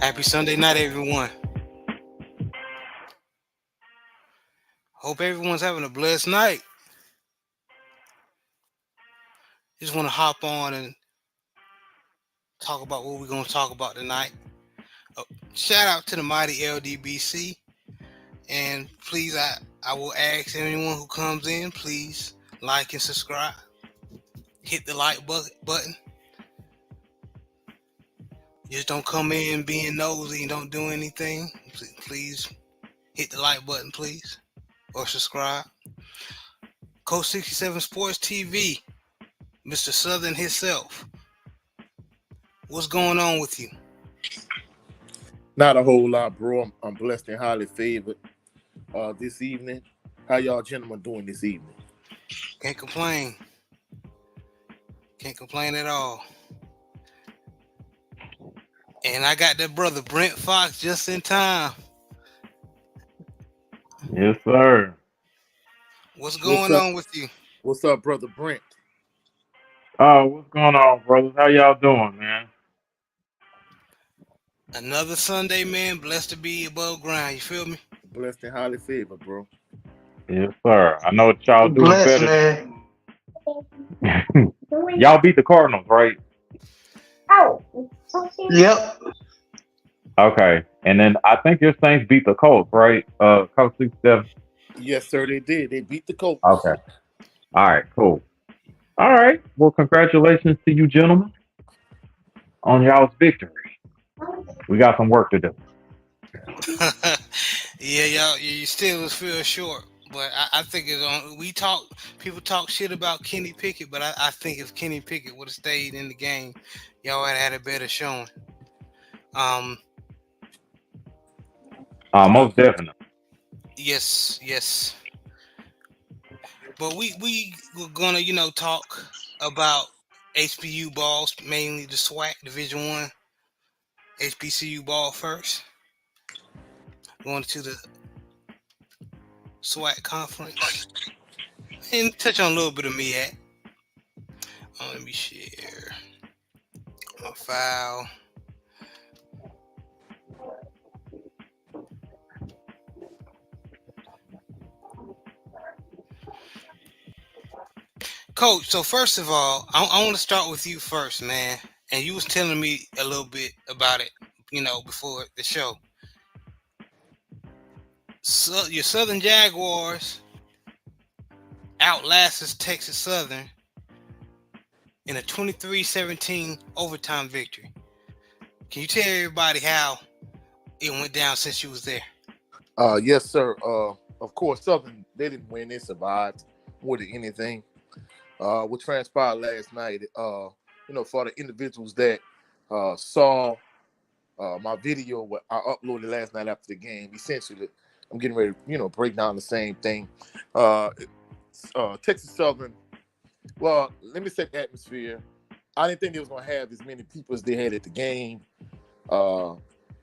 Happy Sunday night, everyone. Hope everyone's having a blessed night. Just want to hop on and talk about what we're going to talk about tonight. Uh, Shout out to the mighty LDBC. And please, I will ask anyone who comes in, please like and subscribe. Hit the button. Just don't come in being nosy and don't do anything. Please hit the like button, please, or subscribe. Coach 67 Sports TV, Mr. Southern himself. What's going on with you? Not a whole lot, bro. I'm blessed and highly favored this evening. How y'all gentlemen doing this evening? Can't complain. Can't complain at all. And I got that brother Brent Fox just in time. Yes, sir. What's What's going up? on with you? What's up, brother Brent? What's going on, brothers? How y'all doing, man? Another Sunday, man. Blessed to be above ground. You feel me? Blessed and highly favored, bro. Yes, sir. I know that y'all doing Bless, better man. than y'all beat the Cardinals, right? Yep. Okay. And then I think your Saints beat the Colts, right? Coach 67. Yes, sir, they did. They beat the Colts. Okay. All right, cool. All right. Well, congratulations to you gentlemen on y'all's victory. We got some work to do. Yeah, y'all. You still feel short, but I think it's on. People talk shit about Kenny Pickett, but I think if Kenny Pickett would have stayed in the game, y'all would have had a better showing. Um, Most definitely. yes. But we were gonna talk about HBU balls, mainly the SWAC Division One HBCU ball first. Going to the SWAC conference and touch on a little bit of me at. Let me share my file. Coach, so first of all, I want to start with you first, man. And you was telling me a little bit about it, before the show. So your Southern Jaguars outlasted Texas Southern in a 23-17 overtime victory. Can you tell everybody how it went down since you was there? Yes, sir. Of course, Southern, they didn't win. They survived more than anything. What transpired last night, for the individuals that saw my video, what I uploaded last night after the game, essentially, I'm getting ready to, break down the same thing. Uh, Texas Southern, well, let me set the atmosphere. I didn't think they was going to have as many people as they had at the game. Uh,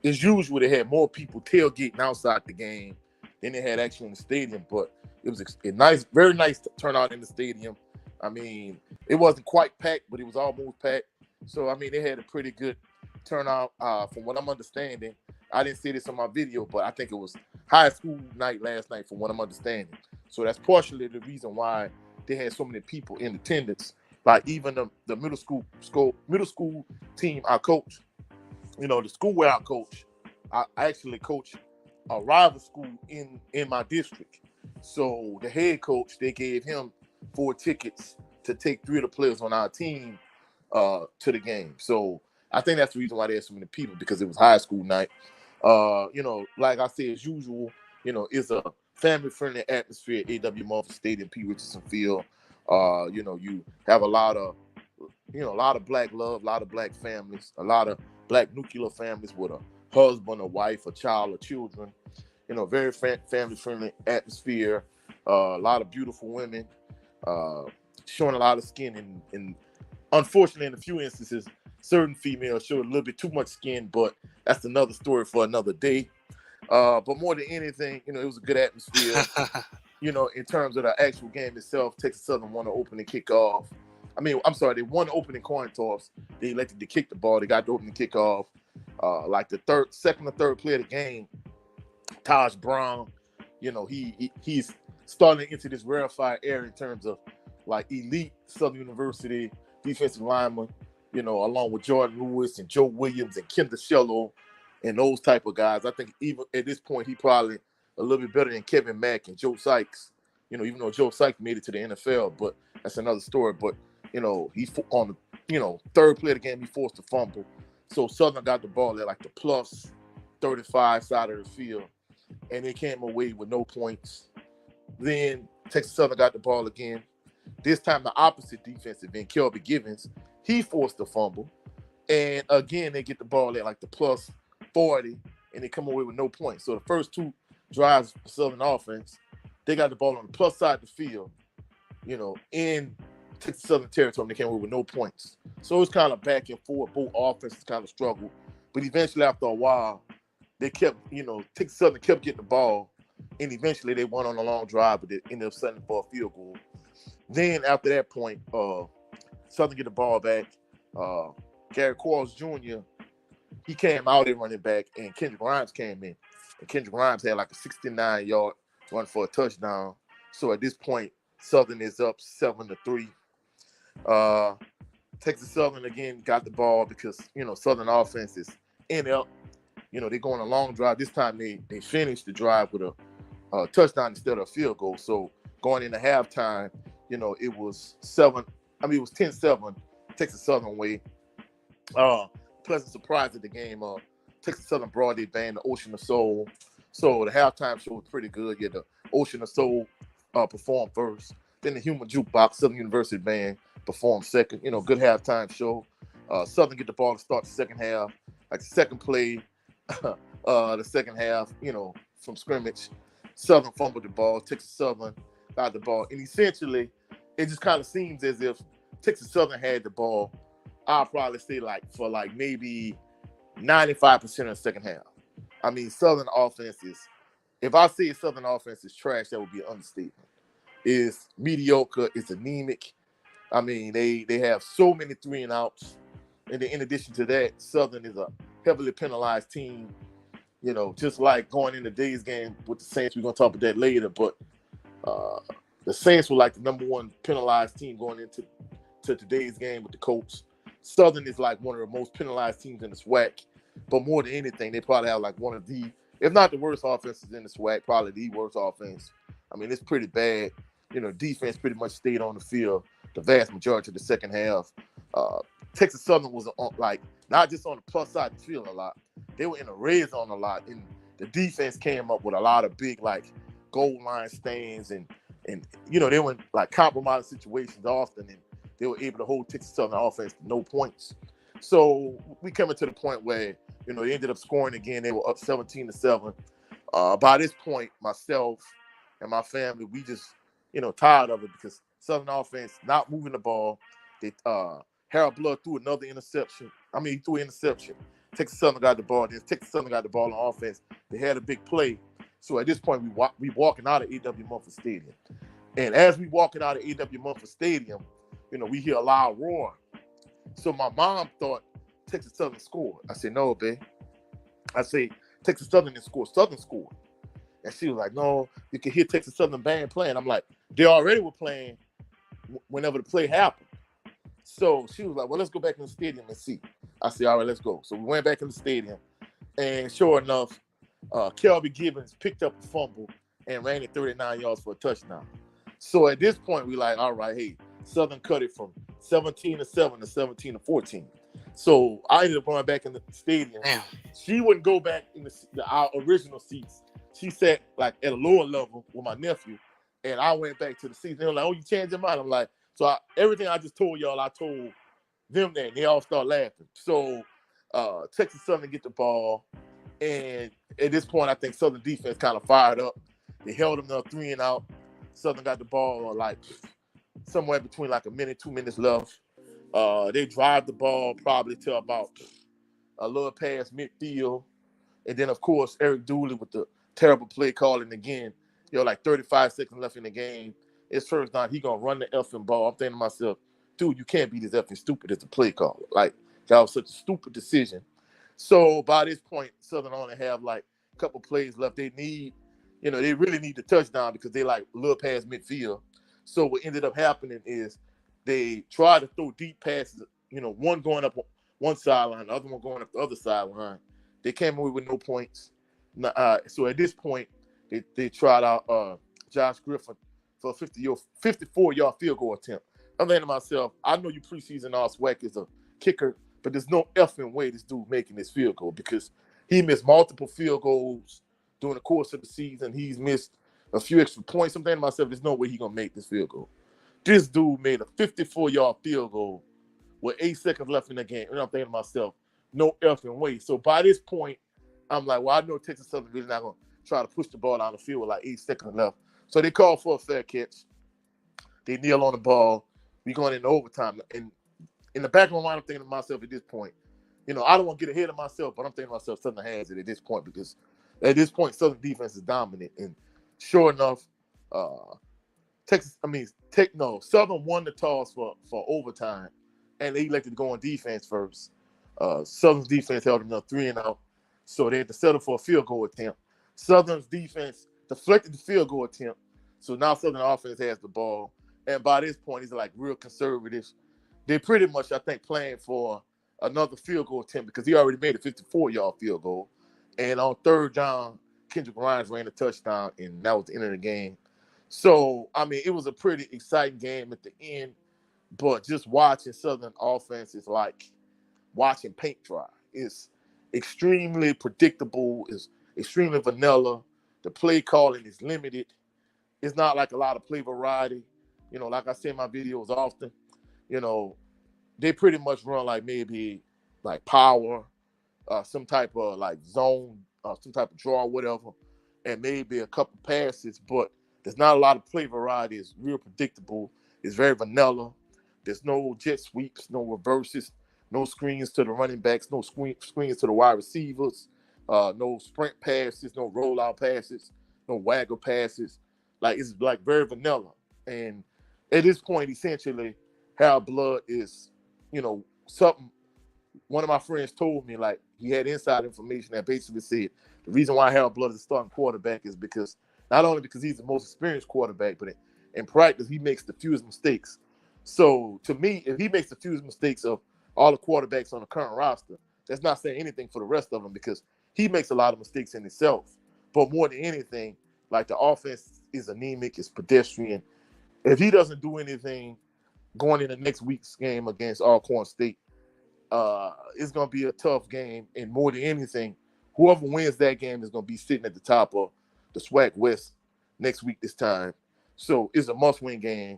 as usual, they had more people tailgating outside the game than they had actually in the stadium, but it was a nice, very nice turnout in the stadium. I mean, it wasn't quite packed, but it was almost packed. So, I mean, they had a pretty good turnout. From what I'm understanding, I didn't see this on my video, but I think it was high school night last night, from what I'm understanding. So that's partially the reason why they had so many people in attendance. Like even the middle school team I coach, the school where I coach, I actually coach a rival school in my district. So the head coach, they gave him 4 tickets to take 3 of the players on our team to the game. So I think that's the reason why they had so many people, because it was high school night. Like I said, as usual, it's a family-friendly atmosphere at A.W. Mumford Stadium, P. Richardson Field. You have a lot of black love, a lot of black families, a lot of black nuclear families with a husband, a wife, a child, or children. Very family-friendly atmosphere. A lot of beautiful women, uh, showing a lot of skin, and unfortunately, in a few instances, certain females show a little bit too much skin, but that's another story for another day. But more than anything, it was a good atmosphere. In terms of the actual game itself, Texas Southern won the opening kickoff. I mean, I'm sorry, they won the opening coin toss. They elected to kick the ball. They got the opening kickoff. Like the second or third play of the game, Taj Brown, he's starting into this rarefied area in terms of like elite Southern University defensive linemen, along with Jordan Lewis and Joe Williams and Ken DeShello and those type of guys. I think even at this point, he probably a little bit better than Kevin Mack and Joe Sykes, even though Joe Sykes made it to the NFL, but that's another story. But, he on the, third play of the game, he forced a fumble. So Southern got the ball at like the plus 35 side of the field, and they came away with no points. Then Texas Southern got the ball again. This time the opposite defensive end, Kelby Givens, he forced a fumble. And again, they get the ball at like the plus 40, and they come away with no points. So the first two drives for Southern offense, they got the ball on the plus side of the field, in Texas Southern territory, and they came away with no points. So it's kind of back and forth. Both offenses kind of struggled. But eventually, after a while, they kept, Texas Southern kept getting the ball, and eventually they went on a long drive, but they ended up setting for a field goal. Then after that point, Southern get the ball back. Gary Quarles Jr., he came out there running back, and Kendrick Grimes came in. And Kendrick Grimes had like a 69-yard run for a touchdown. So at this point, Southern is up 7-3. Texas Southern again got the ball because, Southern offense is in up. They're going a long drive. This time they finished the drive with a touchdown instead of a field goal. So going into halftime, it was 10-7 Texas Southern way. Pleasant surprise at the game. Texas Southern brought their band, the Ocean of Soul. So the halftime show was pretty good. Yeah, the Ocean of Soul performed first. Then the Human Jukebox Southern University band performed second. Good halftime show. Southern get the ball to start the second half. Like the second play, the second half, from scrimmage. Southern fumbled the ball. Texas Southern got the ball. And essentially, it just kind of seems as if Texas Southern had the ball, I'll probably say for maybe 95% of the second half. I mean, Southern offense is, if I say Southern offense is trash, that would be an understatement. It's mediocre, it's anemic. I mean, they have so many 3-and-outs. And then in addition to that, Southern is a heavily penalized team. Just like going in today's game with the Saints, we're going to talk about that later, but the Saints were like the number one penalized team going into today's game with the Colts. Southern is like one of the most penalized teams in the SWAC, but more than anything, they probably have like one of the, if not the worst offenses in the SWAC, probably the worst offense. I mean, it's pretty bad. Defense pretty much stayed on the field the vast majority of the second half. Texas Southern was not just on the plus side of the field a lot. They were in the red zone a lot, and the defense came up with a lot of big goal line stands, and they were in compromising situations often, and they were able to hold Texas Southern offense to no points. So we coming to the point where they ended up scoring again. They were up 17-7. By this point, myself and my family, we just tired of it because Southern offense not moving the ball. They Harold Blood threw another interception. He threw an interception. Texas Southern got the ball. Then Texas Southern got the ball on offense. They had a big play. So at this point, we walking out of A.W. Mumford Stadium. And as we walking out of A.W. Mumford Stadium, we hear a loud roar. So my mom thought Texas Southern scored. I said, no, babe. I say, Texas Southern didn't score. Southern scored. And she was like, no, you can hear Texas Southern band playing. I'm like, they already were playing whenever the play happened. So she was like, well, let's go back in the stadium and see. I said, all right, let's go. So we went back in the stadium. And sure enough, Kelby Givens picked up a fumble and ran it 39 yards for a touchdown. So at this point, we like, all right, hey, Southern cut it from 17-7 to 17-14. So I ended up going back in the stadium. Damn. She wouldn't go back in our original seats. She sat at a lower level with my nephew, and I went back to the seats. They were like, oh, you changed your mind? I'm like, so everything I just told y'all, I told them that, and they all start laughing. So Texas Southern get the ball, and at this point, I think Southern defense kind of fired up. They held them up 3-and-out. Southern got the ball somewhere between a minute, 2 minutes left. They drive the ball probably to about a little past midfield. And then, of course, Eric Dooley with the terrible play calling again. 35 seconds left in the game. It's first down. He going to run the effing ball. I'm thinking to myself, dude, you can't be this effing stupid as a play caller. That was such a stupid decision. So by this point, Southern only have like a couple plays left. They really need the touchdown because they like a little past midfield. So what ended up happening is they tried to throw deep passes, one going up one sideline, the other one going up the other sideline. They came away with no points. So at this point, they tried out Josh Griffin for a 54-yard field goal attempt. I'm thinking to myself, I know you preseason all SWAC is a kicker, but there's no effing way this dude making this field goal because he missed multiple field goals during the course of the season. He's missed a few extra points. I'm thinking to myself, there's no way he's going to make this field goal. This dude made a 54-yard field goal with 8 seconds left in the game. And I'm thinking to myself, no effing way. So by this point, I'm like, well, I know Texas Southern really not going to try to push the ball down the field with like 8 seconds left. So they call for a fair catch. They kneel on the ball. We going into overtime. And in the back of my mind, I'm thinking to myself at this point, I don't want to get ahead of myself, but I'm thinking to myself, Southern has it at this point because at this point, Southern defense is dominant. And sure enough, Southern won the toss for overtime, and they elected to go on defense first. Southern's defense held them up 3-0, so they had to settle for a field goal attempt. Southern's defense deflected the field goal attempt, so now Southern offense has the ball. And by this point, he's like real conservative. They pretty much, I think, playing for another field goal attempt because he already made a 54-yard field goal. And on third down, Kendrick Grimes ran a touchdown, and that was the end of the game. So, it was a pretty exciting game at the end, but just watching Southern offense is like watching paint dry. It's extremely predictable. It's extremely vanilla. The play calling is limited. It's not like a lot of play variety. Like I say in my videos often, they pretty much run like maybe like power, some type of like zone, some type of draw, whatever, and maybe a couple passes, but there's not a lot of play variety. It's real predictable. It's very vanilla. There's no jet sweeps, no reverses, no screens to the running backs, no screens to the wide receivers, no sprint passes, no rollout passes, no waggle passes. Like, it's like very vanilla. And at this point, essentially, Harold Blood is, something one of my friends told me, like, he had inside information that basically said the reason why Harold Blood is starting quarterback is because not only because he's the most experienced quarterback, but in practice, he makes the fewest mistakes. So to me, if he makes the fewest mistakes of all the quarterbacks on the current roster, that's not saying anything for the rest of them because he makes a lot of mistakes in himself. But more than anything, like, the offense is anemic, it's pedestrian. If he doesn't do anything going into next week's game against Alcorn State, it's going to be a tough game. And more than anything, whoever wins that game is going to be sitting at the top of the SWAC West next week this time. So it's a must-win game.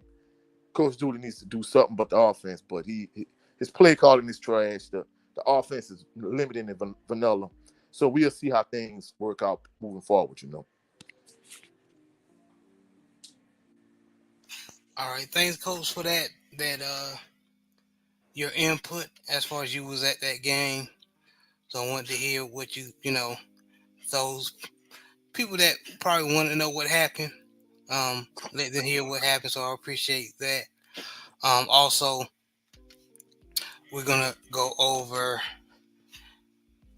Coach Dooley needs to do something but the offense, but his play calling is trash. The offense is limited and vanilla. So we'll see how things work out moving forward, All right, thanks, Coach, for that your input as far as you was at that game. So I wanted to hear what those people that probably want to know what happened. Let them hear what happened. So I appreciate that. Also, we're gonna go over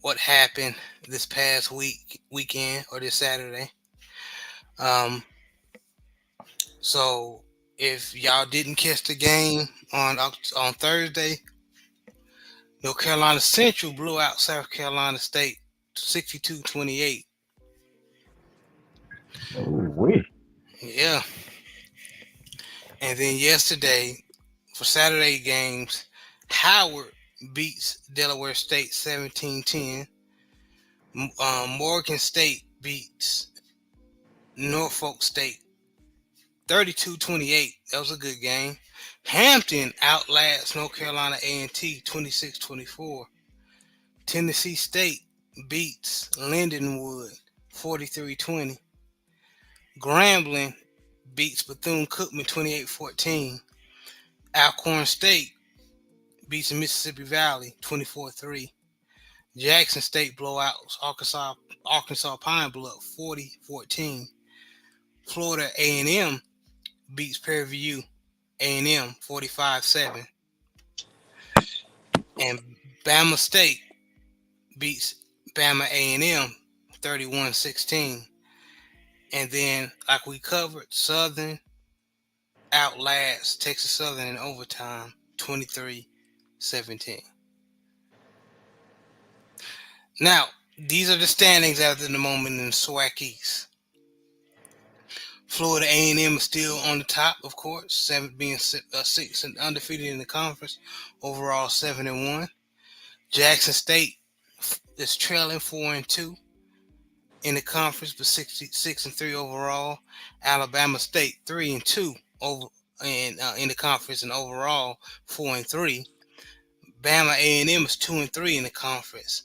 what happened this past weekend or this Saturday. Um, so if y'all didn't catch the game on Thursday, North Carolina Central blew out South Carolina State 62-28. Oh, wait. Yeah. And then yesterday, for Saturday games, Howard beats Delaware State 17-10. Morgan State beats Norfolk State 32-28. That was a good game. Hampton outlasts North Carolina A&T 26-24. Tennessee State beats Lindenwood 43-20. Grambling beats Bethune-Cookman 28-14. Alcorn State beats Mississippi Valley 24-3. Jackson State blowouts Arkansas Pine Bluff 40-14. Florida A&M beats Prairie View A&M 45-7. And Bama State beats Bama A&M 31-16. And then, like we covered, Southern outlasts Texas Southern in overtime 23-17. Now, these are the standings as of the moment in the SWAC East. Florida A&M is still on the top, of course, being 6 and undefeated in the conference, overall 7-1. Jackson State is trailing 4-2 in the conference, but 6-3 overall. Alabama State 3-2 over in the conference and overall 4-3. Bama A&M is 2-3 in the conference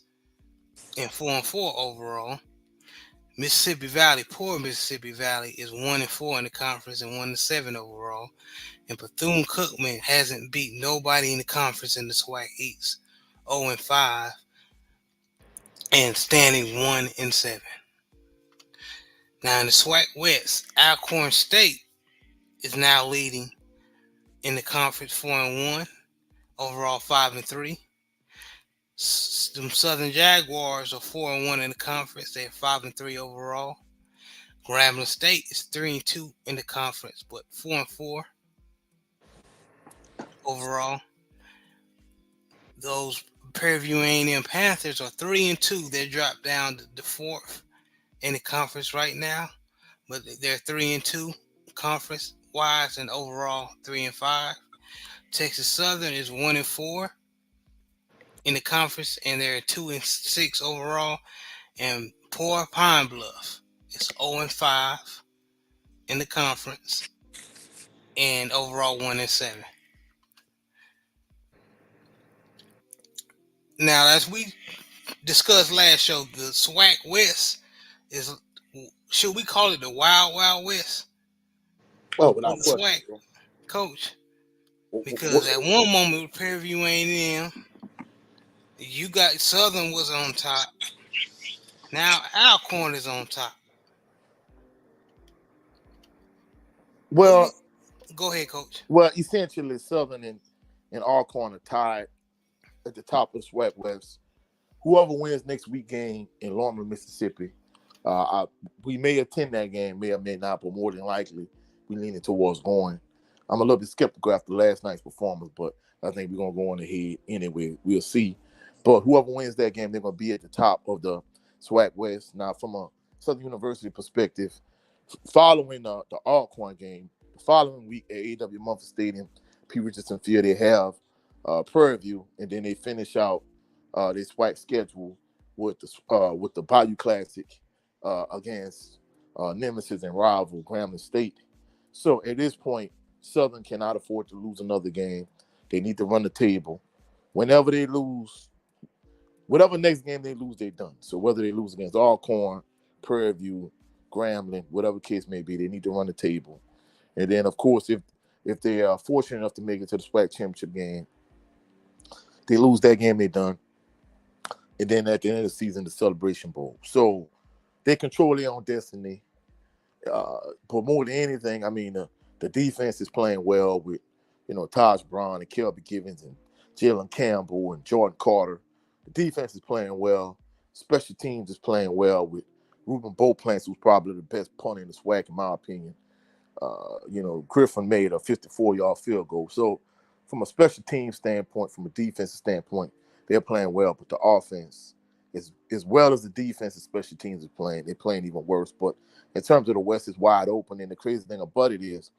and 4-4 overall. Mississippi Valley, poor Mississippi Valley, is 1-4 in the conference and 1-7 overall. And Bethune-Cookman hasn't beat nobody in the conference in the SWAC East, 0-5 and standing 1-7. Now in the SWAC West, Alcorn State is now leading in the conference 4-1, overall 5-3. Some Southern Jaguars are 4-1 in the conference. They're 5-3 overall. Grambling State is 3-2 in the conference, but 4-4 overall. Those Prairie View A&M Panthers are 3-2. They're dropped down to the fourth in the conference right now, but they're 3-2 conference wise and overall 3-5. Texas Southern is 1-4 in the conference and they're 2-6 overall. And poor Pine Bluff is 0-5 in the conference and overall 1-7. Now, as we discussed last show, the SWAC West is, should we call it the Wild Wild West? Well, With without the question, SWAC, Coach? Because at What- one moment with Prairie View A&M, you got Southern was on top. Now Alcorn is on top. well, Go ahead, Coach. well, essentially, Southern and Alcorn are tied at the top of SWAC West. Whoever wins next week game in Longman, Mississippi, we may attend that game, may or may not, but more than likely, we leaning towards going. I'm a little bit skeptical after last night's performance, but I think we're gonna go on ahead anyway. We'll see. But whoever wins that game, they're gonna be at the top of the SWAC West. Now, from a Southern University perspective, following the Alcorn game, the following week at A.W. Mumford Stadium, P. Richardson Field, they have Prairie View, and then they finish out this SWAC schedule with the Bayou Classic against nemesis and rival Grambling State. So at this point, Southern cannot afford to lose another game. They need to run the table. Whenever they lose, whatever next game they lose, they're done. So whether they lose against Alcorn, Prairie View, Grambling, whatever case may be, they need to run the table. And then, of course, if they are fortunate enough to make it to the SWAC championship game, they lose that game, they're done. And then at the end of the season, the Celebration Bowl. So they control their own destiny. But more than anything, I mean, the defense is playing well with, Taj Brown and Kelby Givens and Jalen Campbell and Jordan Carter. The defense is playing well. Special teams is playing well with Ruben Beauplance, who's probably the best punter in the SWAC, in my opinion. Griffin made a 54-yard field goal. So from a special team standpoint, from a defensive standpoint, they're playing well. But the offense, as well as the defense and special teams are playing, they're playing even worse. But in terms of the West, it's wide open. And the crazy thing about it is,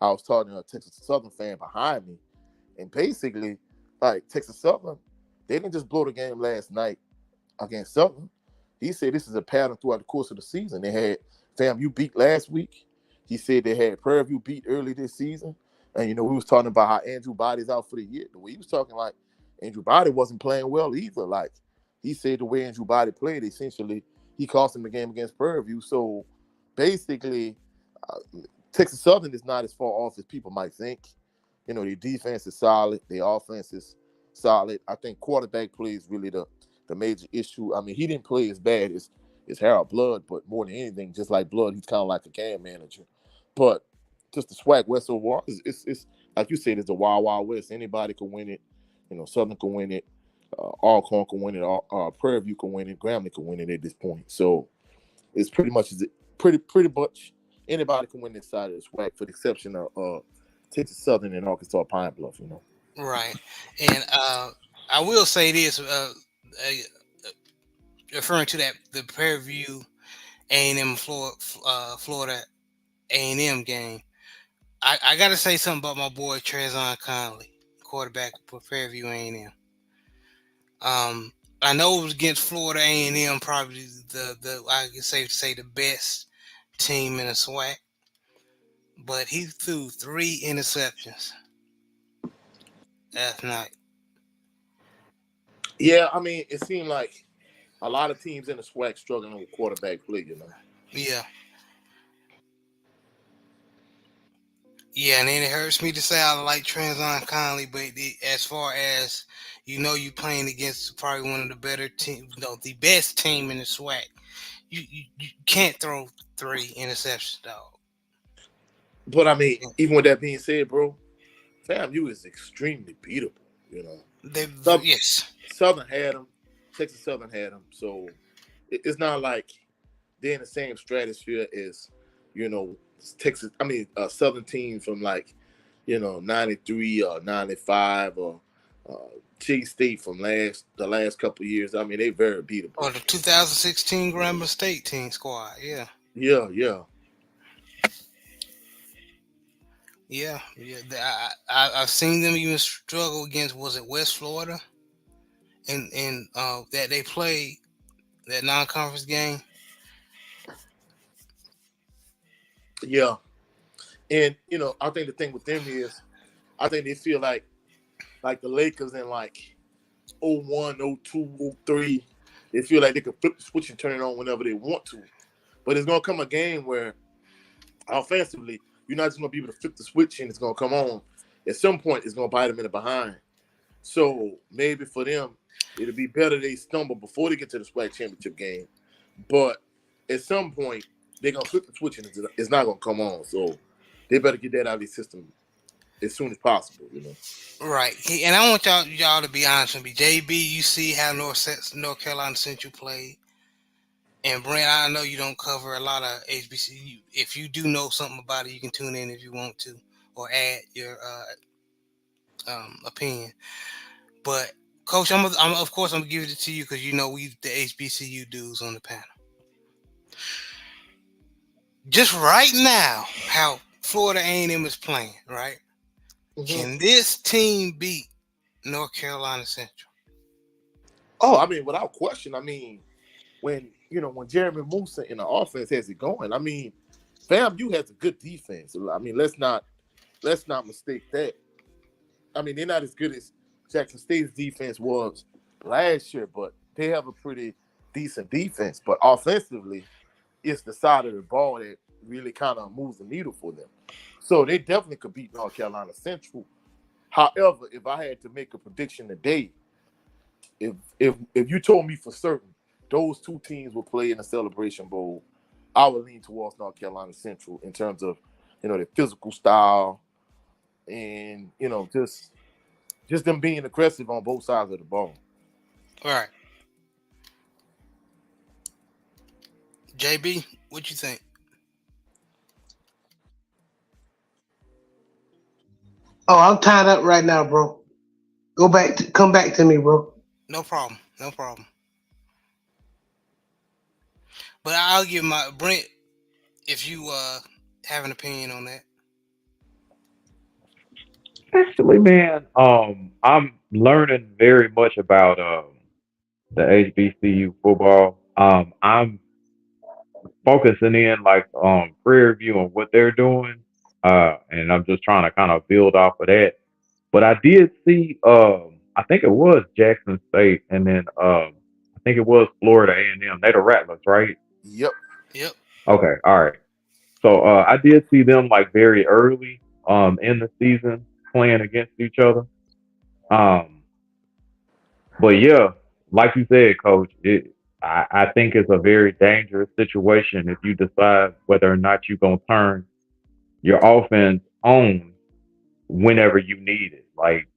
I was talking to a Texas Southern fan behind me, and basically, like, Texas Southern, they didn't just blow the game last night against Southern. He said this is a pattern throughout the course of the season. They had FAMU beat last week. He said they had Prairie View beat early this season. And, we was talking about how Andrew Body's out for the year. The way he was talking, like, Andrew Body wasn't playing well either. Like, he said the way Andrew Body played, essentially, he cost him the game against Prairie View. So, basically, Texas Southern is not as far off as people might think. Their defense is solid. Their offense is solid. I think quarterback play is really the major issue. I mean, he didn't play as bad as Harold Blood, but more than anything, just like Blood, he's kind of like a game manager. But just the SWAC West overall, it's like you said, it's a wild, wild West. Anybody can win it. Southern can win it. Alcorn can win it. Prairie View can win it. Grambling can win it at this point. So it's pretty much anybody can win this side of the SWAC, for the exception of Texas Southern and Arkansas Pine Bluff. Right. And I will say this, referring to that the Prairie View A&M Florida A&M game. I got to say something about my boy Trezon Conley, quarterback for Prairie View A&M. I know it was against Florida A&M, probably the I can safe to say the best team in the SWAC, but he threw 3 interceptions last night. Yeah, I mean, it seemed like a lot of teams in the SWAC struggling with quarterback play. Yeah. Yeah, and then it hurts me to say I like Trezon Conley, but as far as you playing against probably one of the better teams, the best team in the SWAC, you can't throw 3 interceptions, dog. But I mean, even with that being said, bro, FAMU is extremely beatable. Southern, Yes, Southern had them, Texas Southern had them, so it's not like they're in the same stratosphere as Texas. I mean, Southern teams from like 93 or 95 or uh, J State from the last couple of years. I mean, they very beatable. or the 2016 Grambling State team squad. Yeah, Yeah, yeah. yeah, yeah. I've seen them even struggle against, was it West Florida, and that they played that non-conference game. Yeah. And I think the thing with them is I think they feel like the Lakers in like 01, 02, 03, they feel like they can flip the switch and turn it on whenever they want to. But it's gonna come a game where offensively, you're not just gonna be able to flip the switch and it's gonna come on. At some point, it's gonna bite them in the behind. So maybe for them, it'll be better they stumble before they get to the SWAC championship game. But at some point, they're gonna flip the switch and it's not gonna come on. So they better get that out of their system as soon as possible. Right, and I want y'all to be honest with me. JB, you see how North Carolina Central played, and Brent, I know you don't cover a lot of HBCU. If you do know something about it, you can tune in if you want to, or add your opinion. But Coach, of course I'm gonna give it to you because we the HBCU dudes on the panel. Just right now, how Florida A&M is playing, right? Mm-hmm. Can this team beat North Carolina Central? Oh, I mean, without question. I mean, when Jeremy Musa in the offense has it going, I mean, FAMU has a good defense. I mean, let's not mistake that. I mean, they're not as good as Jackson State's defense was last year, but they have a pretty decent defense. But offensively, it's the side of the ball that really kind of moves the needle for them. So they definitely could beat North Carolina Central. However, if I had to make a prediction today, if you told me for certain those two teams will play in the Celebration Bowl, I would lean towards North Carolina Central in terms of their physical style and just them being aggressive on both sides of the ball. All right. JB, what you think? Oh, I'm tied up right now, bro. Come back to me, bro. No problem. No problem. But I'll give my Brent if you have an opinion on that. Actually, man, I'm learning very much about the HBCU football. I'm focusing in like on Prairie View and what they're doing, and I'm just trying to kind of build off of that. But I did see, I think it was Jackson State, and then I think it was Florida A&M. They're the Rattlers, right? Yep. Yep. Okay, all right. So I did see them like very early in the season playing against each other. Um, but yeah, like you said, Coach, I think it's a very dangerous situation if you decide whether or not you're gonna turn your offense on whenever you need it. Like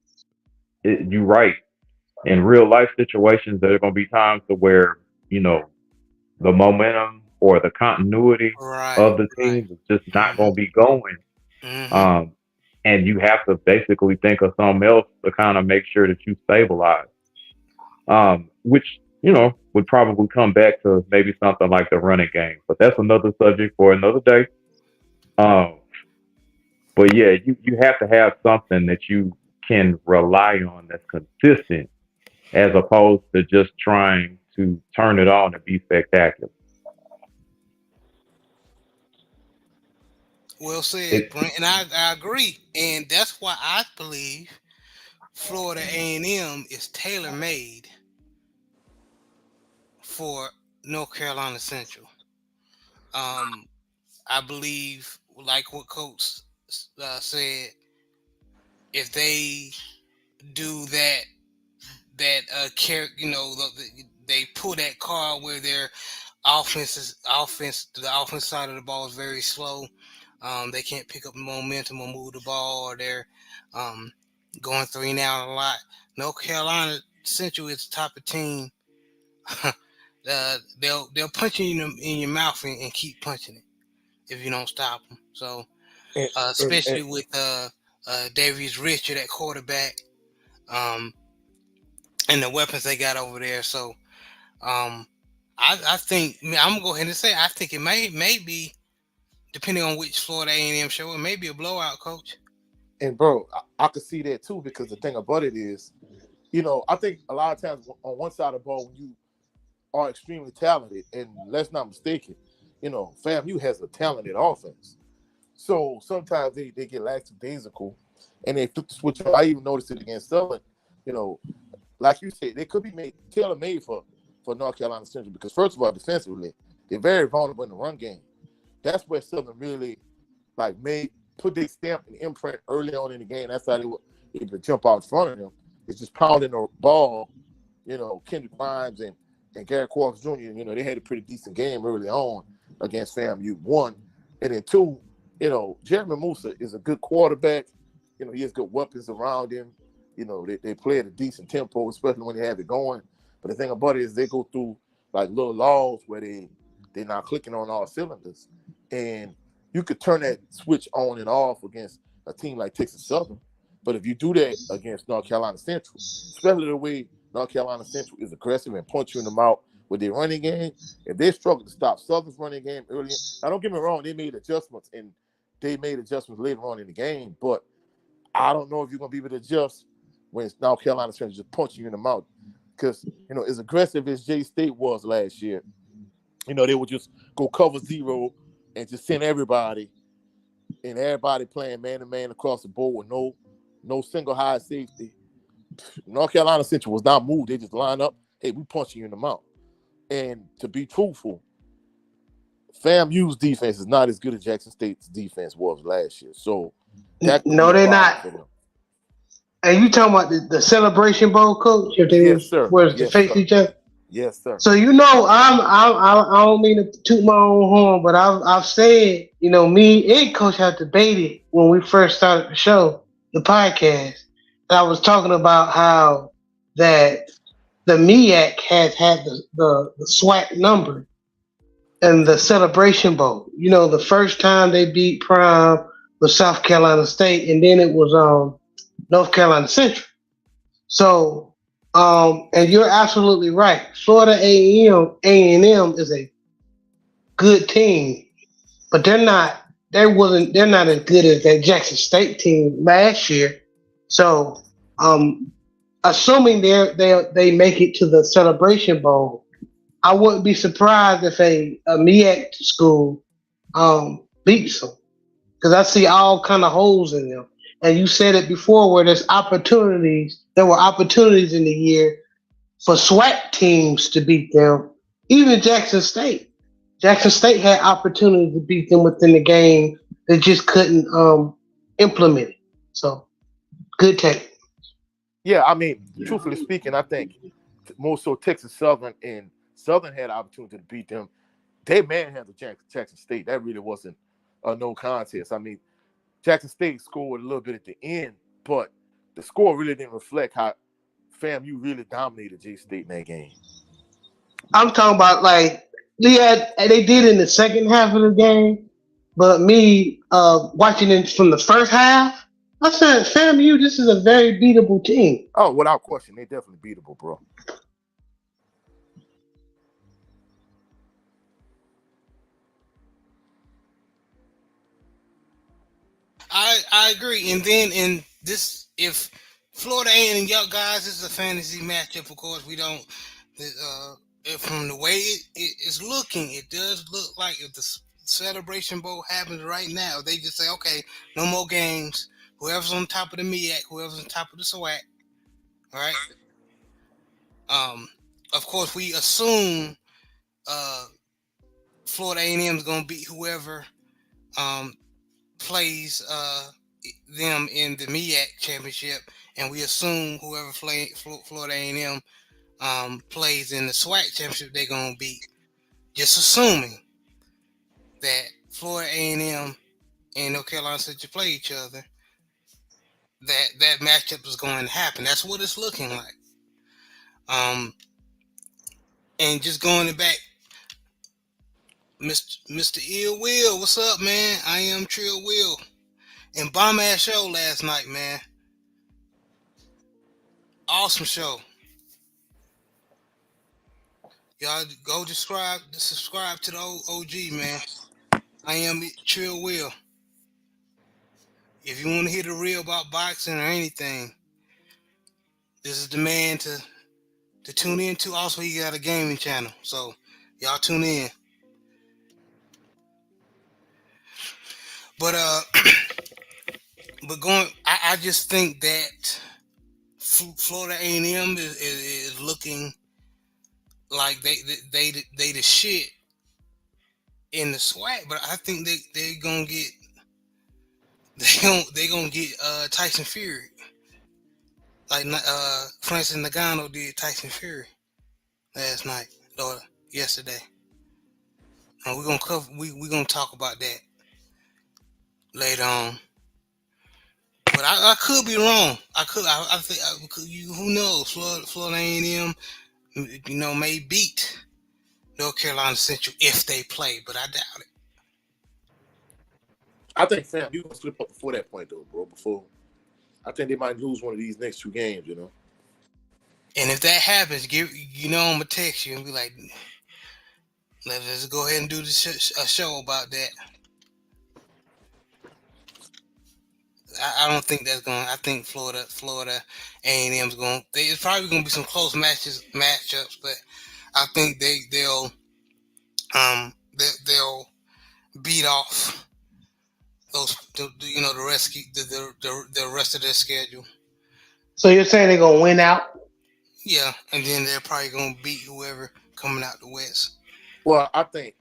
you're right. in real life situations, there are going to be times to where, you know, the momentum or the continuity Right, of the right. team is just not Mm-hmm. going to be going. Mm-hmm. Um, and you have to basically think of something else to kind of make sure that you stabilize. Which, you know, would probably come back to maybe something like the running game. But that's another subject for another day. Um, but yeah, you have to have something that you can rely on that's consistent as opposed to just trying to turn it on and be spectacular. Well said, It, Brent, and I agree, and that's why I believe Florida A&M is tailor made for North Carolina Central. Um, I believe, like what Coach said, if they do they pull that card where their the offense side of the ball is very slow. They can't pick up momentum or move the ball, or they're um, going 3 and out a lot. North Carolina Central is the type of team. They'll punch you in your mouth and keep punching it if you don't stop them. So And, and especially with Davies Richard at quarterback, um, and the weapons they got over there. So um, I think I'm gonna go ahead and say I think it may be, depending on which Florida A&M show, it may be a blowout, Coach. and bro, I could see that too because the thing about it is, I think a lot of times on one side of the ball when you are extremely talented, and let's not mistake it, FAMU has a talented offense. So sometimes they get lackadaisical and they flip the switch on. I even noticed it against Southern, you know, like you said, they could be made tailor made for North Carolina Central because first of all, defensively, they're very vulnerable in the run game. That's where Southern really like made put their stamp and imprint early on in the game. That's how they were able to jump out in front of them. It's just pounding the ball, Kendrick Grimes and Garrett Quarks Jr., they had a pretty decent game early on against FAMU. One. And then two, Jeremy Musa is a good quarterback. He has good weapons around him. They play at a decent tempo, especially when they have it going. But the thing about it is they go through like little laws where they're not clicking on all cylinders. And you could turn that switch on and off against a team like Texas Southern. But if you do that against North Carolina Central, especially the way North Carolina Central is aggressive and punch you in the mouth with their running game, if they struggle to stop Southern's running game early, now don't get me wrong, they made adjustments later on in the game, but I don't know if you're going to be able to adjust when North Carolina Central just punching you in the mouth. Because, as aggressive as J State was last year, they would just go cover zero and just send everybody, and everybody playing man-to-man across the board with no single high safety. North Carolina Central was not moved. They just line up, hey, we punching you in the mouth. And to be truthful, FAMU's defense is not as good as Jackson State's defense was last year. So that could be No, a they're problem not. for them. And you talking about the Celebration Bowl, Coach? If they Yes, sir. was to Yes, face sir. each other. Yes, sir. So I don't mean to toot my own horn, but I've said, me and Coach have debated when we first started the show, the podcast. And I was talking about how that the MEAC has had the SWAC number and the Celebration Bowl. The first time they beat Prime was South Carolina State, and then it was North Carolina Central. So, and you're absolutely right. Florida A&M is a good team, but they're not as good as that Jackson State team last year. So, um, assuming they make it to the Celebration Bowl, I wouldn't be surprised if a MEAC school beats them because I see all kind of holes in them. And you said it before, where there's opportunities. There were opportunities in the year for SWAC teams to beat them. Even Jackson State. Jackson State had opportunities to beat them within the game. They just couldn't implement it. So good take. Yeah, I mean, truthfully speaking, I think more so Texas Southern and Southern had opportunity to beat them. They manhandled Jackson State. That really wasn't a no contest. I mean, Jackson State scored a little bit at the end, but the score really didn't reflect how Fam, you really dominated J State in that game. I'm talking about like yeah, they did in the second half of the game, but me watching it from the first half, I said, "FAMU, this is a very beatable team." Oh, without question, they definitely beatable, bro. I agree. And then in this, if Florida A and y'all guys, this is a fantasy matchup. Of course, we don't. From the way it's looking, it does look like if the Celebration Bowl happens right now, they just say, okay, no more games. Whoever's on top of the MEAC, whoever's on top of the SWAC, right? Um, of course, we assume uh, Florida A&M is going to beat whoever um, plays them in the MEAC championship, and we assume whoever Florida A&M plays in the SWAC championship, they're going to beat. Just assuming that Florida A&M and North Carolina Central play each other, that matchup is going to happen. That's what it's looking like. And just going back, Mr. Ill Will, what's up, man? I am Trill Will. And bomb ass show last night, man. Awesome show. Y'all go subscribe to the OG, man. I am Trill Will. If you want to hear the real about boxing or anything, this is the man to tune in to. Also, he got a gaming channel, so y'all tune in. But but I just think that Florida A&M is looking like they the shit in the SWAC, but I think they gonna get they gonna get Tyson Fury like Francis Ngannou did Tyson Fury last night or yesterday, and we're gonna cover we gonna talk about that later on. But I could be wrong. I think who knows? Florida A&M, may beat North Carolina Central if they play, but I doubt it. I think, fam, you gonna slip up before that point, though, bro. Before I think they might lose one of these next two games. And if that happens, I'm gonna text you and be like, let's go ahead and do a show about that. I don't think that's going. I think Florida A&M's going. It's probably going to be some close matchups, but I think they'll beat off the rest of their schedule. So you're saying they're gonna win out? Yeah, and then they're probably going to beat whoever coming out the West. Well, I think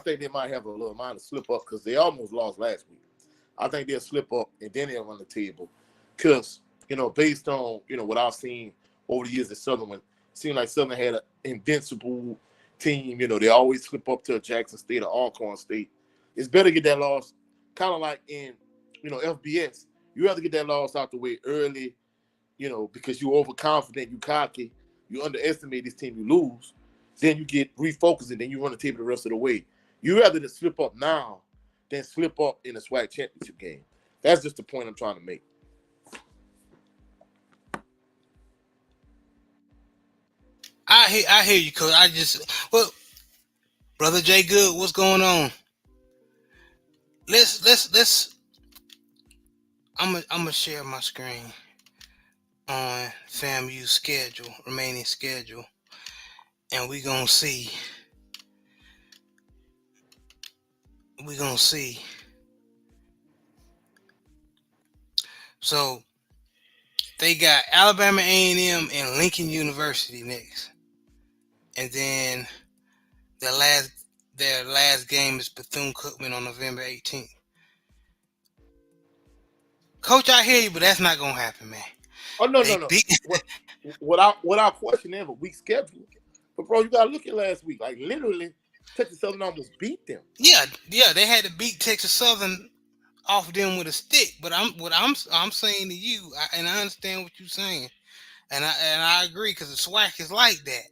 they might have a little amount of slip up because they almost lost last week. I think they'll slip up and then they'll run the table. Because, based on, what I've seen over the years at Southern, when it seemed like Southern had an invincible team, they always slip up to a Jackson State or Alcorn State. It's better to get that loss kind of like in, FBS. You have to get that loss out the way early, because you're overconfident, you cocky, you underestimate this team, you lose. Then you get refocused and then you run the table the rest of the way. You rather just slip up now than slip up in a SWAC championship game. That's just the point I'm trying to make. I hear you, Coach. Brother Jay Good, what's going on? Let's. I'm gonna share my screen on FAMU's remaining schedule, and we're gonna see. So they got Alabama A&M and Lincoln University next, and then their last game is Bethune-Cookman on November 18th. Coach, I hear you, but that's not gonna happen, man. Oh no. Without question, they have a weak schedule. But bro, you gotta look at last week. Like literally, Texas Southern almost beat them. Yeah, they had to beat Texas Southern off them with a stick. But I'm saying to you, and I understand what you're saying. and I agree because the SWAC is like that.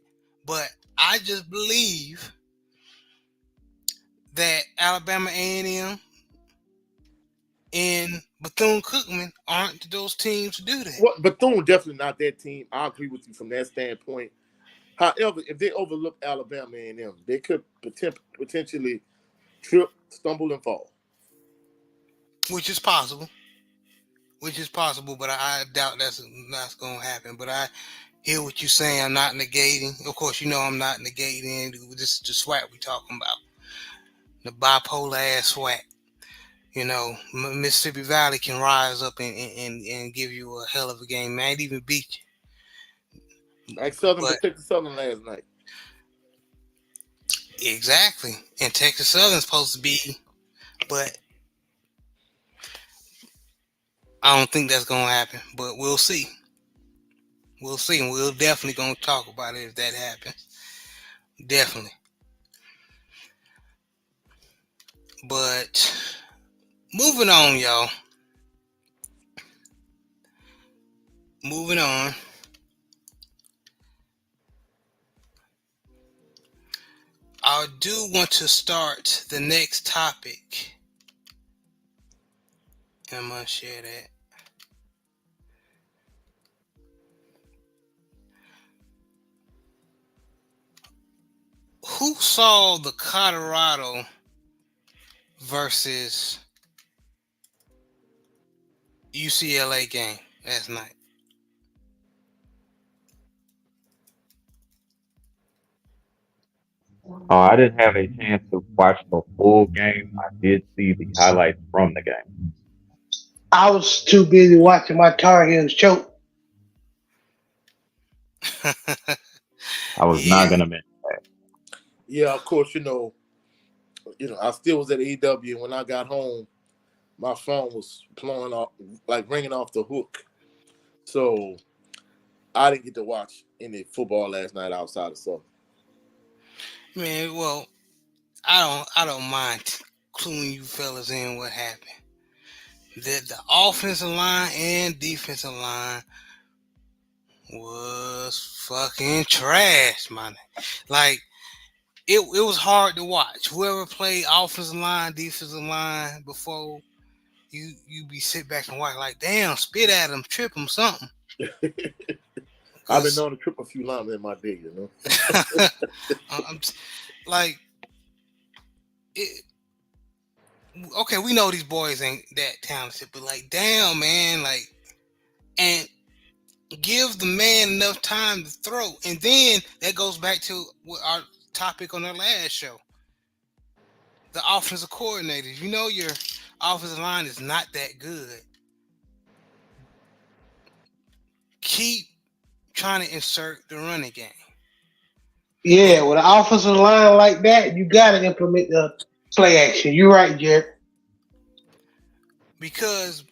But I just believe that Alabama A&M and Bethune-Cookman aren't those teams to do that. Well, Bethune definitely not that team. I agree with you from that standpoint. However, if they overlook Alabama A&M, they could potentially trip, stumble, and fall. Which is possible. But I doubt that's going to happen. But I hear what you're saying. I'm not negating. Of course, I'm not negating. This is the SWAC we talking about. The bipolar ass SWAC. Mississippi Valley can rise up and give you a hell of a game. Might even beat you. Like Southern But protected Southern last night. exactly. And Texas Southern's supposed to be, but I don't think that's going to happen. But we'll see. We'll see. And we're definitely going to talk about it if that happens. Definitely. But moving on, y'all. Moving on. I do want to start the next topic. I'm going to share that. Who saw the Colorado versus UCLA game last night? I didn't have a chance to watch the full game. I did see the highlights from the game. I was too busy watching my Tar Heels choke. I was not gonna mention that. Yeah, of course. I still was at AEW, and when I got home, my phone was blowing off, like ringing off the hook. So I didn't get to watch any football last night outside of Southern. Man, well, I don't mind cluing you fellas in what happened. The offensive line and defensive line was fucking trash, man. Like it was hard to watch. Whoever played offensive line, defensive line before, you be sit back and watch like, damn, spit at him, trip him, something. I've been known to trip a few linemen in my day, I'm like it. Okay, we know these boys ain't that talented, but like, damn, man, like, and give the man enough time to throw. And then that goes back to what our topic on our last show. The offensive coordinators. Your offensive line is not that good. Keep trying to insert the running game. Yeah, with an offensive line like that, you got to implement the play action. You're right, Jared. Because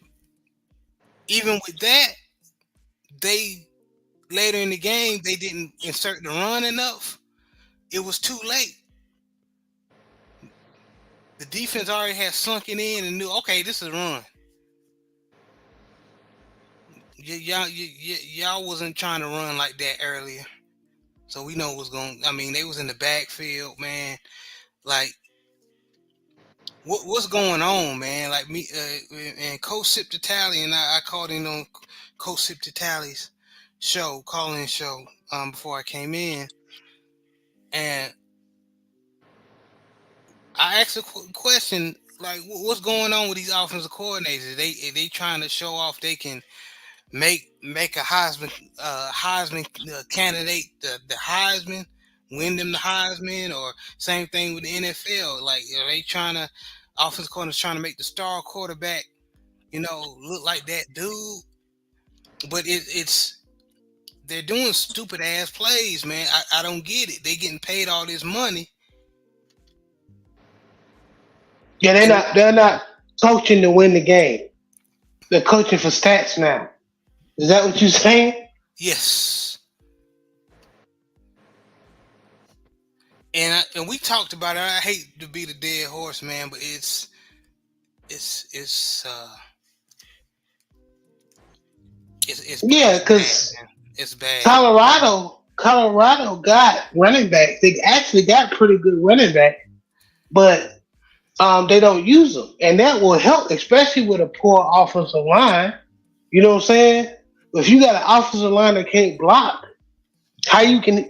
even with that, they later in the game, they didn't insert the run enough. It was too late. The defense already had sunken in and knew, okay, this is a run. Y'all wasn't trying to run like that earlier. So we know what's going. I mean, they was in the backfield, man. Like, what's going on, man? Like me and Coach Sip Tally, and I called in on Coach Sip Tally's call-in show before I came in, and I asked a question like, what's going on with these offensive coordinators? They trying to show off they can make a Heisman candidate the Heisman, win them the Heisman, or same thing with the NFL. Like, they trying to offensive coordinators trying to make the star quarterback, look like that dude. But it's they're doing stupid ass plays, man. I don't get it. They getting paid all this money. Yeah, they're not coaching to win the game. They're coaching for stats now. Is that what you're saying? Yes. And we talked about it. I hate to be the dead horse, man, but it's yeah, because It's bad. Colorado got running backs. They actually got pretty good running back, but they don't use them, and that will help, especially with a poor offensive line. You know what I'm saying? If you got an offensive line that can't block, how you can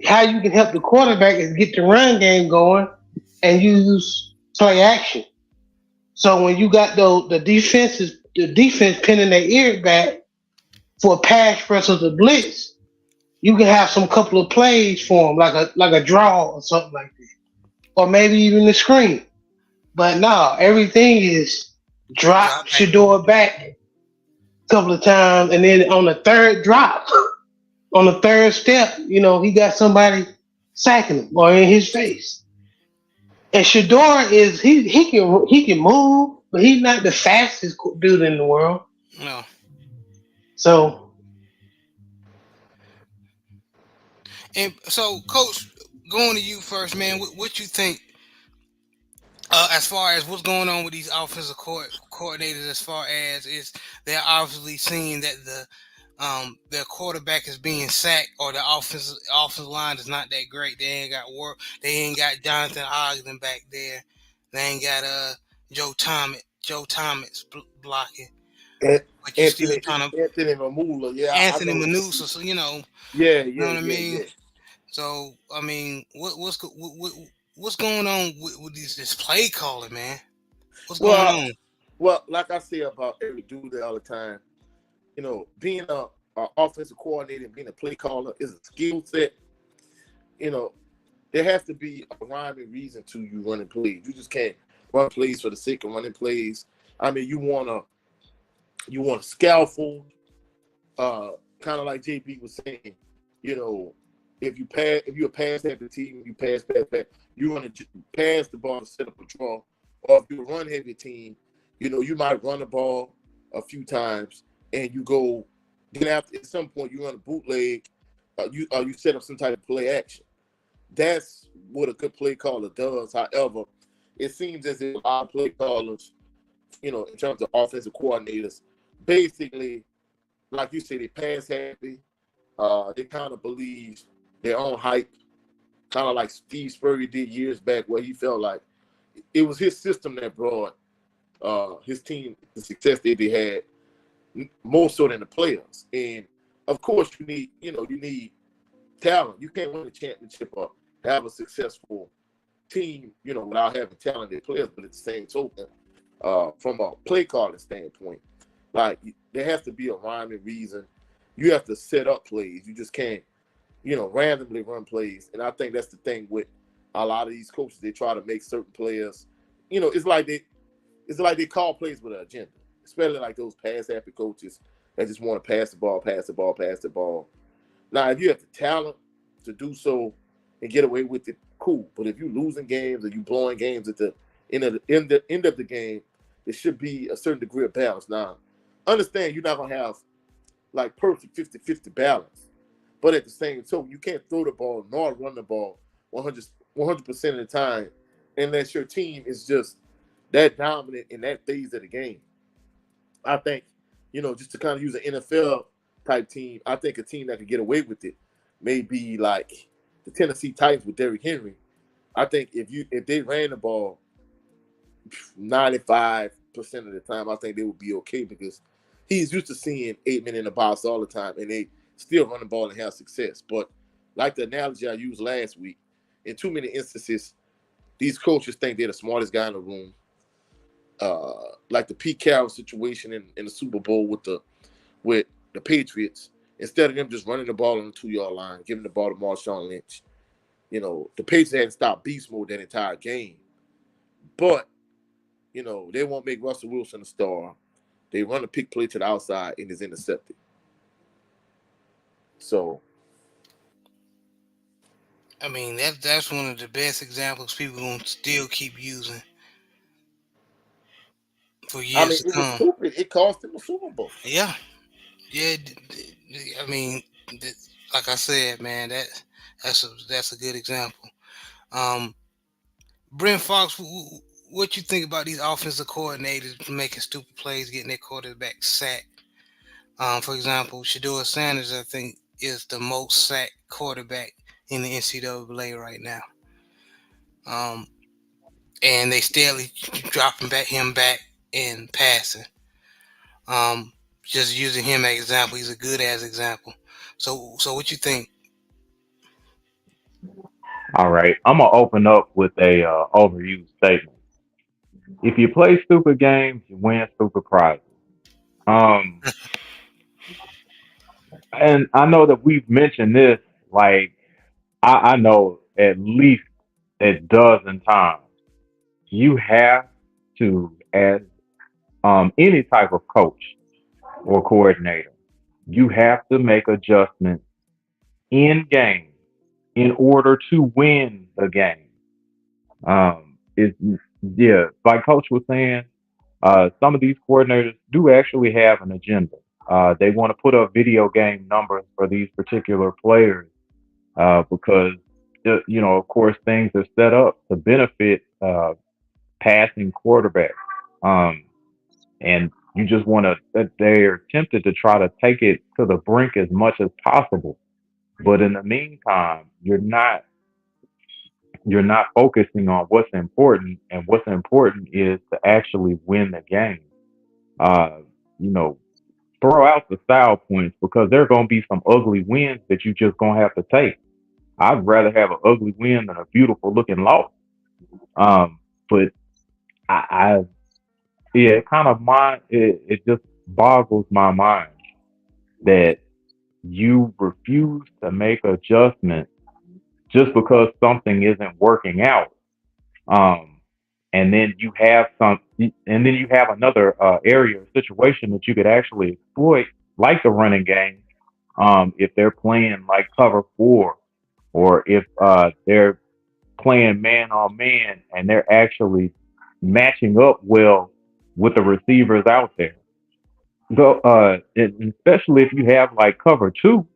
help the quarterback is get the run game going and use play action. So when you got the defense pinning their ear back for a pass rush or the blitz, you can have some couple of plays for them, like a draw or something like that, or maybe even the screen. But no, everything is drop Drop back. Shador back a couple of times, and then on the third drop, on the third step, he got somebody sacking him or in his face. And Shador is he can move, but he's not the fastest dude in the world. No. So And so, Coach, going to you first, man. What you think as far as what's going on with these offensive coordinators? As far as is they're obviously seeing that their quarterback is being sacked, or the offensive line is not that great. They ain't got work. They ain't got Jonathan Ogden back there. They ain't got Joe Thomas blocking. An- But you still Anthony trying to Anthony Mamula. Yeah, I Anthony know. Manusa. So Yeah, you know yeah, what I yeah, mean. yeah. So I mean, what's going on with this play calling, man? What's going Well, on? well, like I say about every dude there all the time, being a offensive coordinator and being a play caller is a skill set. You know, there has to be a rhyme and reason to you running plays. You just can't run plays for the sake of running plays. I mean, you want to scaffold, kind of like JB was saying. You know, if you're a pass heavy team, you pass, you want to pass the ball to set up a draw. Or if you're a run heavy team, you might run the ball a few times and you go. Then after at some point you run a bootleg, you set up some type of play action. That's what a good play caller does. However, it seems as if a lot of play callers, in terms of offensive coordinators, basically, like you said, they pass happy. They kind of believe their own hype, kind of like Steve Spurrier did years back, where he felt like it was his system that brought his team the success that they had, more so than the players. And of course, you need talent. You can't win a championship or have a successful team, without having talented players. But at the same token, from a play calling standpoint, like there has to be a rhyme and reason. You have to set up plays. You just can't, randomly run plays. And I think that's the thing with a lot of these coaches. They try to make certain players, it's like they call plays with an agenda, especially like those pass happy coaches that just want to pass the ball, pass the ball, pass the ball. Now, if you have the talent to do so and get away with it, cool. But if you're losing games or you blowing games at the end of the game, there should be a certain degree of balance. Now, understand you're not gonna have like perfect 50-50 balance, but at the same time, you can't throw the ball nor run the ball 100% of the time unless your team is just that dominant in that phase of the game. I think, just to kind of use an NFL type team, I think a team that could get away with it may be like the Tennessee Titans with Derrick Henry. I think if they ran the ball 95% of the time, I think they would be okay because he's used to seeing 8 men in the box all the time, and they still run the ball and have success. But like the analogy I used last week, in too many instances, these coaches think they're the smartest guy in the room. Like the Pete Carroll situation in the Super Bowl with the Patriots. Instead of them just running the ball on the 2-yard line, giving the ball to Marshawn Lynch, the Patriots hadn't stopped beast mode that entire game. But they won't make Russell Wilson a star. They run a pick play to the outside and is intercepted. So I mean, that's one of the best examples people gonna still keep using for I years mean, to it was come. stupid. It cost them a Super Bowl. Yeah, yeah. I mean, like I said, man, that's a good example. Um, Brent Fox, what you think about these offensive coordinators making stupid plays, getting their quarterback sacked? For example, Shador Sanders, I think is the most sacked quarterback in the NCAA right now. Um, and they steadily dropping him back in passing. Um, just using him as example, he's a good as example. So what you think? All right, I'm gonna open up with a overused statement. If you play stupid games, you win stupid prizes. Um, and I know that we've mentioned this like I know at least a dozen times. You have to, as any type of coach or coordinator, you have to make adjustments in game in order to win the game. Is Yeah, like Coach was saying, some of these coordinators do actually have an agenda. They want to put up video game numbers for these particular players because, of course, things are set up to benefit passing quarterbacks. Um, and you just want to, they're tempted to try to take it to the brink as much as possible. But in the meantime, you're not focusing on what's important, and what's important is to actually win the game. Uh, you know, Throw out the style points because there are going to be some ugly wins that you just going to have to take. I'd rather have an ugly win than a beautiful looking loss. But I yeah, it kind of it just boggles my mind that you refuse to make adjustments just because something isn't working out. Um, and then you have another area or situation that you could actually exploit, like the running game. If they're playing like cover four, or if they're playing man on man and they're actually matching up well with the receivers out there. So, especially if you have like cover two,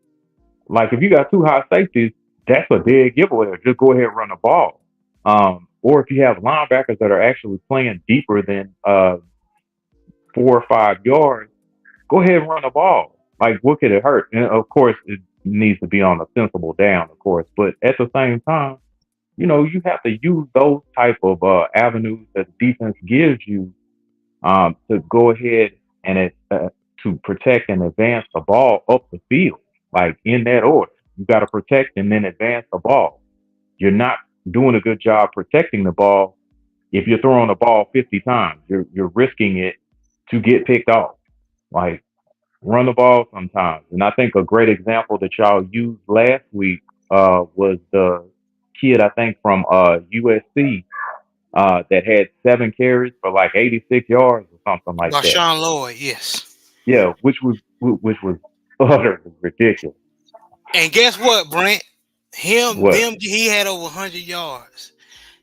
like if you got two high safeties, that's a dead giveaway. Just go ahead and run the ball. Or if you have linebackers that are actually playing deeper than 4 or 5 yards, go ahead and run the ball. Like, what could it hurt? And of course, it needs to be on a sensible down, of course. But at the same time, you have to use those type of avenues that defense gives you to go ahead and to protect and advance the ball up the field, like in that order. You got to protect and then advance the ball. You're not doing a good job protecting the ball if you're throwing the ball 50 times. You're risking it to get picked off. Like, run the ball sometimes. And I think a great example that y'all used last week was the kid, I think, from USC that had 7 carries for like 86 yards or something like that. Marshawn Lloyd, yes. Yeah, which was utterly ridiculous. And guess what, Brent? What? He had over 100 yards.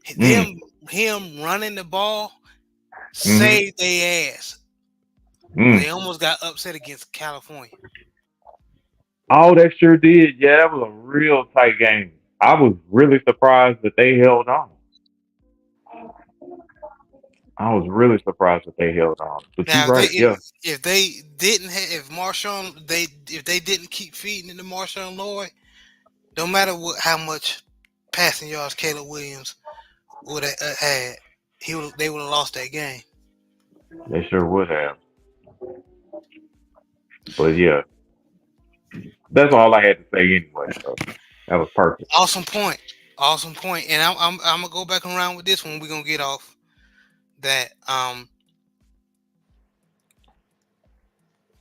Mm, Him running the ball hmm saved their ass. mm. They almost got upset against California. Oh, that sure did. Yeah, that was a real tight game. I was really surprised that they held on. I was really surprised that they held on. But you're Now, right. Yeah, if they didn't have if Marshawn if they didn't keep feeding into Marshawn Lloyd, no matter how much passing yards Caleb Williams would have had, they would have lost that game. they sure would have. But yeah, that's all I had to say anyway. So that was perfect. Awesome point. Awesome point. And I'm gonna go back around with this one. We're gonna get off that.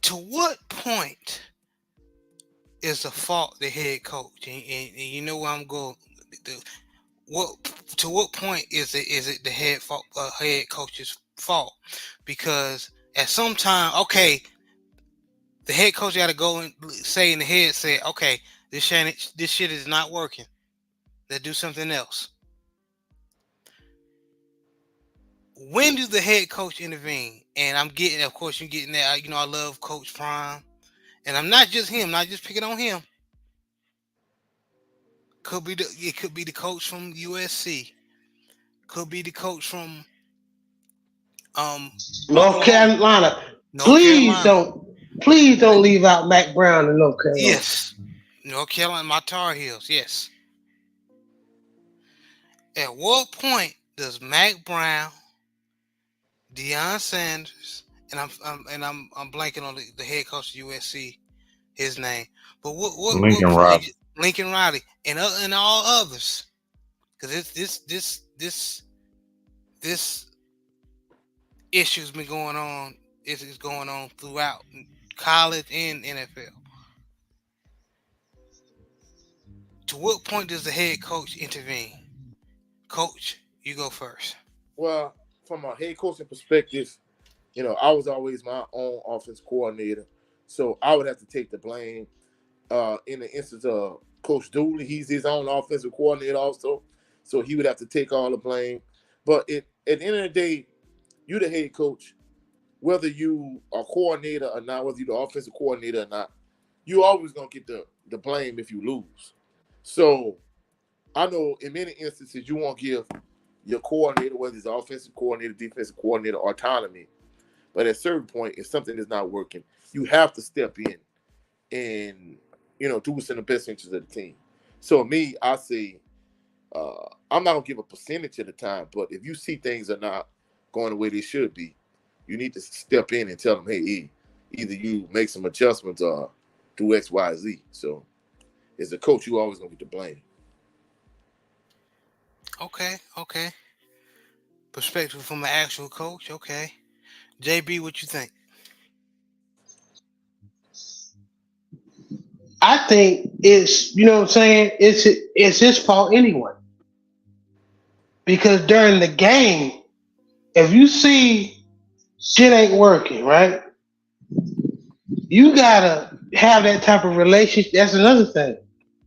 To what point is the fault the head coach? And you know where I'm going. What to what point is it the head coach's fault? Because at some time, okay, the head coach got to go and say in the head, say, okay, this shit is not working. Let's do something else. When do the head coach intervene? And of course, you're getting that. I love Coach Prime, and I'm not just him, not just picking on him. It could be the coach from USC. Could be the coach from North Oklahoma, Carolina. North Please Carolina. don't, please don't leave out Mac Brown in North Carolina. Yes, North Carolina, my Tar Heels. Yes. At what point does Mac Brown, Deion Sanders, and I'm blanking on the head coach of USC, his name, but what Lincoln point Riley. Lincoln Riley and all others, because it's this issue's been going on. It's going on throughout college and NFL. To what point does the head coach intervene? Coach, you go first. Well, from a head coaching perspective, I was always my own offense coordinator, so I would have to take the blame. In the instance of Coach Dooley, he's his own offensive coordinator also, so he would have to take all the blame. But at the end of the day, you the head coach, whether you are coordinator or not, whether you the offensive coordinator or not, you always gonna get the blame if you lose. So I know in many instances you won't give your coordinator, whether it's the offensive coordinator, defensive coordinator, autonomy. But at a certain point, if something is not working, you have to step in and do what's in the best interest of the team. So me, I say I'm not gonna give a percentage of the time, but if you see things are not going the way they should be, you need to step in and tell them, hey, either you make some adjustments or do X, Y, Z. So as a coach, you always gonna get the blame. Okay. Perspective from an actual coach. Okay. JB, what you think? I think it's, you know what I'm saying, it's his fault anyway. Because during the game, if you see shit ain't working, right? You gotta have that type of relationship. That's another thing.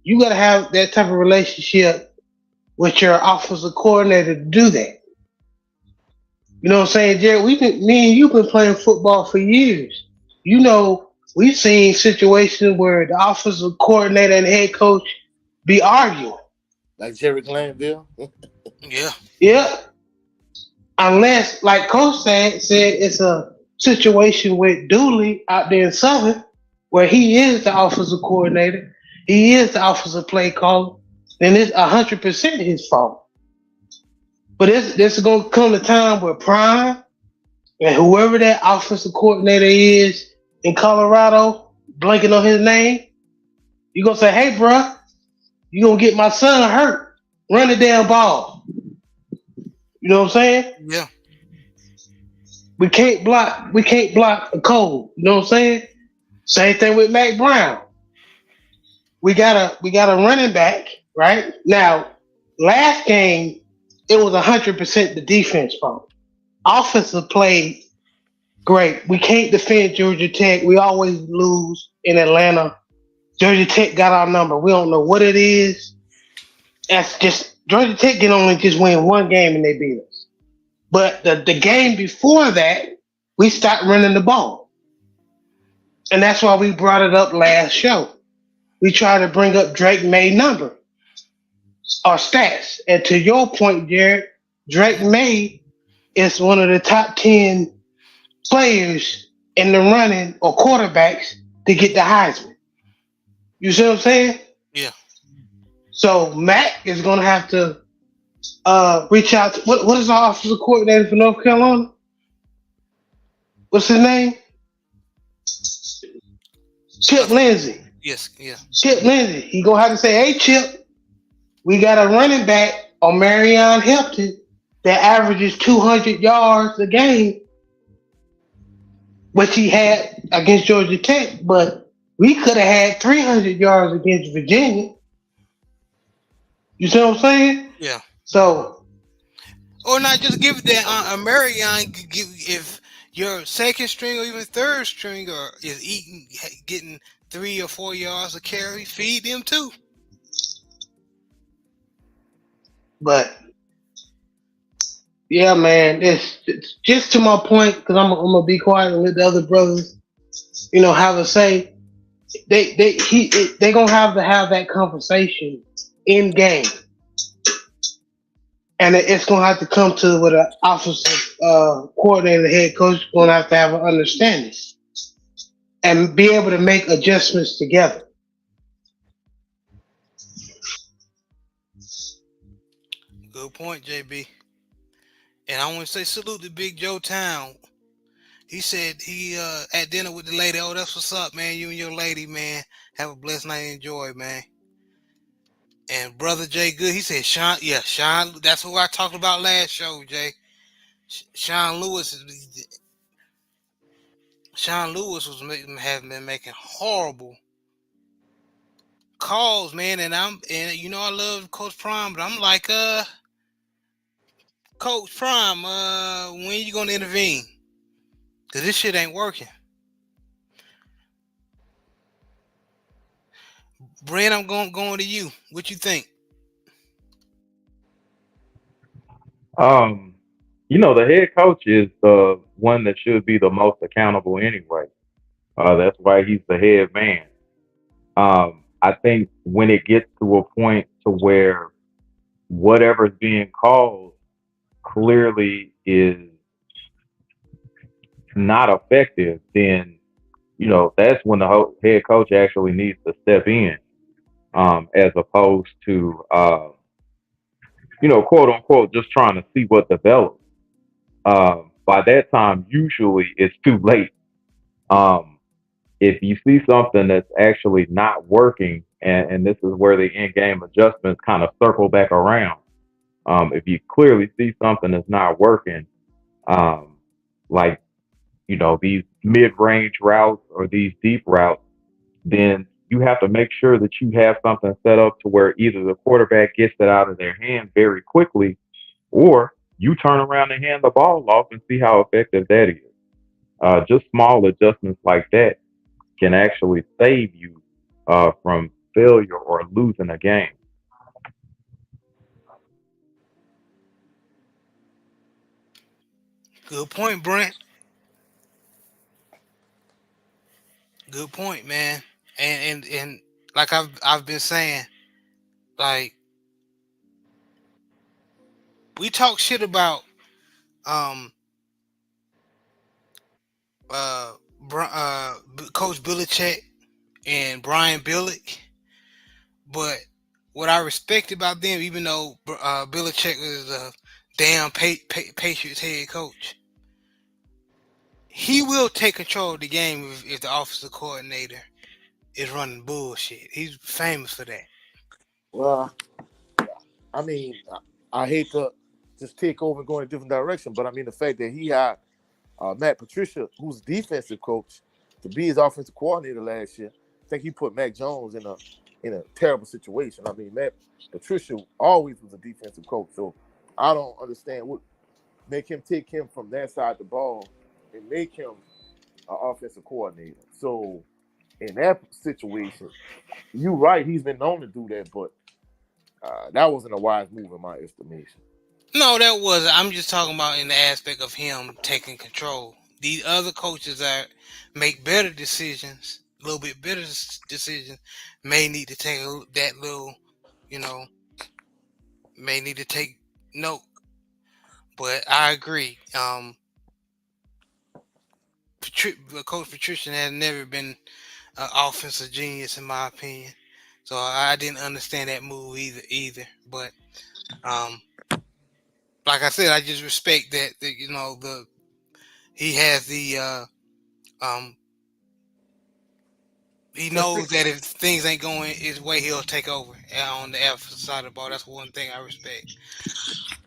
You gotta have that type of relationship with your offensive coordinator to do that. You know what I'm saying, Jared? Me and you've been playing football for years. You know, we've seen situations where the offensive coordinator and head coach be arguing. Like Jerry Glanville. Yeah. Yeah. Unless, like Coach said it's a situation with Dooley out there in Southern, where he is the offensive coordinator, he is the offensive play caller, then it's 100% his fault. But this is gonna come a time where Prime and whoever that offensive coordinator is in Colorado, blanking on his name, you gonna say, "Hey, bruh, you gonna get my son hurt? Run the damn ball." You know what I'm saying? Yeah. We can't block. We can't block a cold. You know what I'm saying? Same thing with Mac Brown. We got a running back right now. Last game, it was 100% the defense fault. Offensive played great. We can't defend Georgia Tech. We always lose in Atlanta. Georgia Tech got our number. We don't know what it is. That's just Georgia Tech can only just win one game and they beat us. But the game before that, we stopped running the ball. And that's why we brought it up last show. We try to bring up Drake May number or stats. And to your point, Jared, Drake May is one of the top 10 players in the running or quarterbacks to get the Heisman. You see what I'm saying? Yeah. So Mac is going to have to reach out to what is our offensive coordinator for North Carolina? What's his name? Chip Lindsey. Yes. Yeah. Chip Lindsey. He gonna have to say, "Hey, Chip, we got a running back on Marion Hampton that averages 200 yards a game, which he had against Georgia Tech, but we could have had 300 yards against Virginia." You see what I'm saying? Yeah. So, Or not just give it that Marion give if your second string or even third string is getting 3 or 4 yards a carry, feed them too. but yeah, man, it's just to my point because I'm gonna be quiet and let the other brothers, have a say. They gonna have to have that conversation in game, and it's gonna have to come to with an offensive coordinator, head coach gonna have to have an understanding and be able to make adjustments together. point, JB. And I want to say salute to Big Joe Town. He said he at dinner with the lady. Oh, that's what's up, man. You and your lady, man. Have a blessed night and enjoy, man. And brother Jay Good, he said Sean. Yeah, Sean. That's who I talked about last show, Jay. Sean Lewis. Sean Lewis have been making horrible calls, man. And I love Coach Prime, but I'm like, Coach Prime, when you gonna intervene? Cause this shit ain't working. Brent, I'm going to you. What you think? Um, the head coach is the one that should be the most accountable anyway. That's why he's the head man. I think when it gets to a point to where whatever's being called clearly is not effective, then that's when the head coach actually needs to step in, as opposed to quote unquote, just trying to see what develops. By that time, usually it's too late. Um, if you see something that's actually not working, and this is where the in-game adjustments kind of circle back around. If you clearly see something that's not working, um, like these mid-range routes or these deep routes, then you have to make sure that you have something set up to where either the quarterback gets it out of their hand very quickly, or you turn around and hand the ball off and see how effective that is. Just small adjustments like that can actually save you from failure or losing a game. Good point, Brent. Good point, man. And like I've been saying, like we talk shit about um uh, Coach Belichick and Brian Billick, but what I respect about them, even though Belichick is a damn Patriots head coach, he will take control of the game if the offensive coordinator is running bullshit. He's famous for that. Well, I mean, I hate to just take over and go in a different direction, but I mean the fact that he had Matt Patricia, who's defensive coach, to be his offensive coordinator last year. I think he put Mac Jones in a terrible situation. I mean, Matt Patricia always was a defensive coach, so I don't understand what make him take him from that side of the ball and make him an offensive coordinator. So in that situation, you're right. He's been known to do that, but that wasn't a wise move in my estimation. No, that wasn't. I'm just talking about in the aspect of him taking control. These other coaches that make better decisions, a little bit better decisions, may need to take that little, you know, may need to take note. But I agree. Coach Patricia has never been an offensive genius in my opinion, so I didn't understand that move either. But um, like I said, I just respect that he has the um he knows that if things ain't going his way, he'll take over on the offensive side of the ball. That's one thing I respect.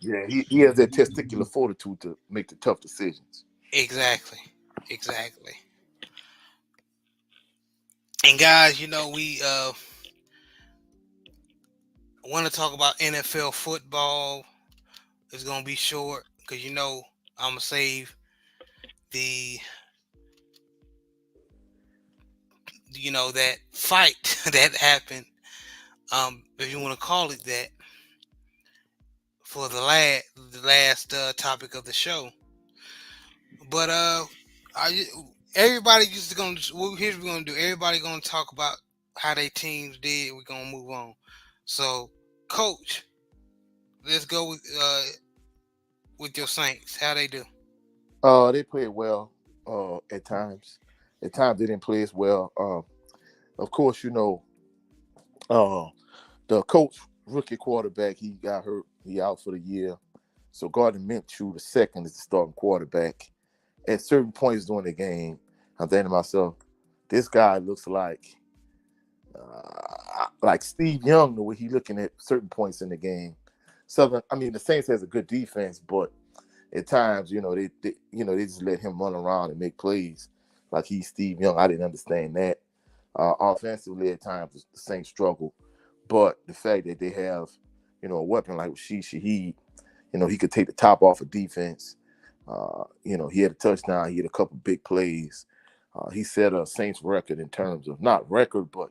Yeah, he has that testicular fortitude to make the tough decisions. Exactly, exactly. And guys, we want to talk about NFL football. It's gonna be short because I'm gonna save the that fight that happened, if you want to call it that, for the last topic of the show. But everybody just gonna here's what we're gonna do. Everybody gonna talk about how they teams did. We're gonna move on. So, Coach, let's go with your Saints. How they do? They played well at times. At times they didn't play as well. Of course, uh, the coach rookie quarterback he got hurt. He out for the year. So Gardner Minshew, the second, is the starting quarterback. At certain points during the game, I'm thinking to myself, this guy looks like Steve Young, the way he looking at certain points in the game. The Saints has a good defense, but at times, they just let him run around and make plays like he's Steve Young. I didn't understand that. Offensively, at times, the Saints struggle, but the fact that they have, a weapon like Rashid Shaheed, he could take the top off of defense. He had a touchdown. He had a couple big plays. He set a Saints record in terms of, not record, but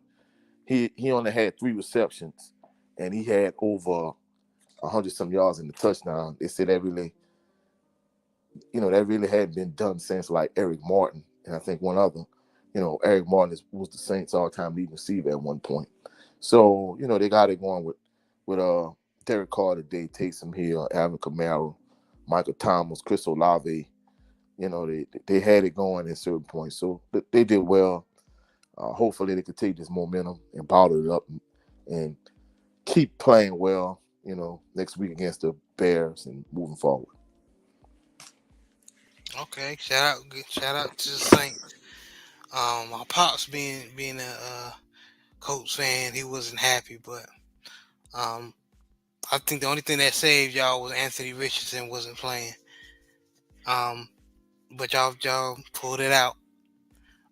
he only had 3 receptions, and he had over 100-some yards in the touchdown. They said that really hadn't been done since like Eric Martin, and I think one other. Eric Martin was the Saints' all-time leading receiver at one point. So, they got it going with Derek Carr today, Taysom Hill, Alvin Kamara, Michael Thomas, Chris Olave. They had it going at certain points. So they did well. Hopefully they could take this momentum and bottle it up and keep playing well, next week against the Bears and moving forward. Okay, shout out to the Saints. My pops being a Colts fan, he wasn't happy, but I think the only thing that saved y'all was Anthony Richardson wasn't playing. But y'all pulled it out.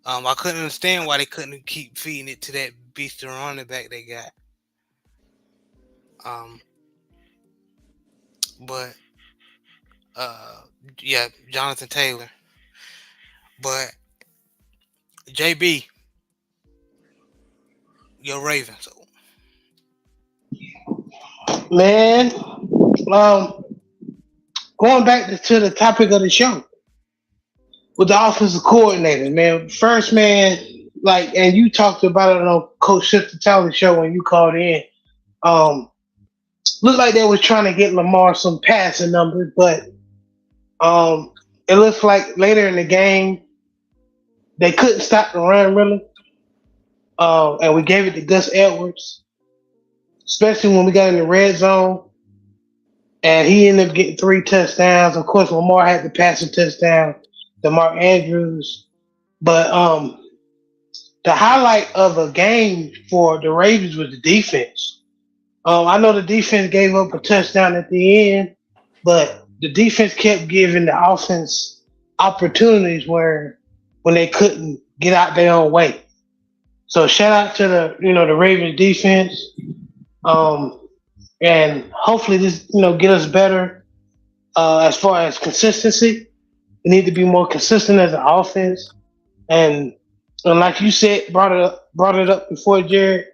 I couldn't understand why they couldn't keep feeding it to that beast of running back they got. But Jonathan Taylor. But JB, your Ravens. Man, going back to the topic of the show with the offensive coordinator, man. First, man, and you talked about it on Coach Sister Tyler's show when you called in. Looked like they was trying to get Lamar some passing numbers, but it looks like later in the game they couldn't stop the run really, and we gave it to Gus Edwards, especially when we got in the red zone, and he ended up getting 3 touchdowns. Of course, Lamar had the passing touchdown to Mark Andrews, but the highlight of the game for the Ravens was the defense. I know the defense gave up a touchdown at the end, but the defense kept giving the offense opportunities when they couldn't get out their own way. So shout out to the Ravens defense, and hopefully this get us better as far as consistency. We need to be more consistent as an offense, and like you said, brought it up before, Jared.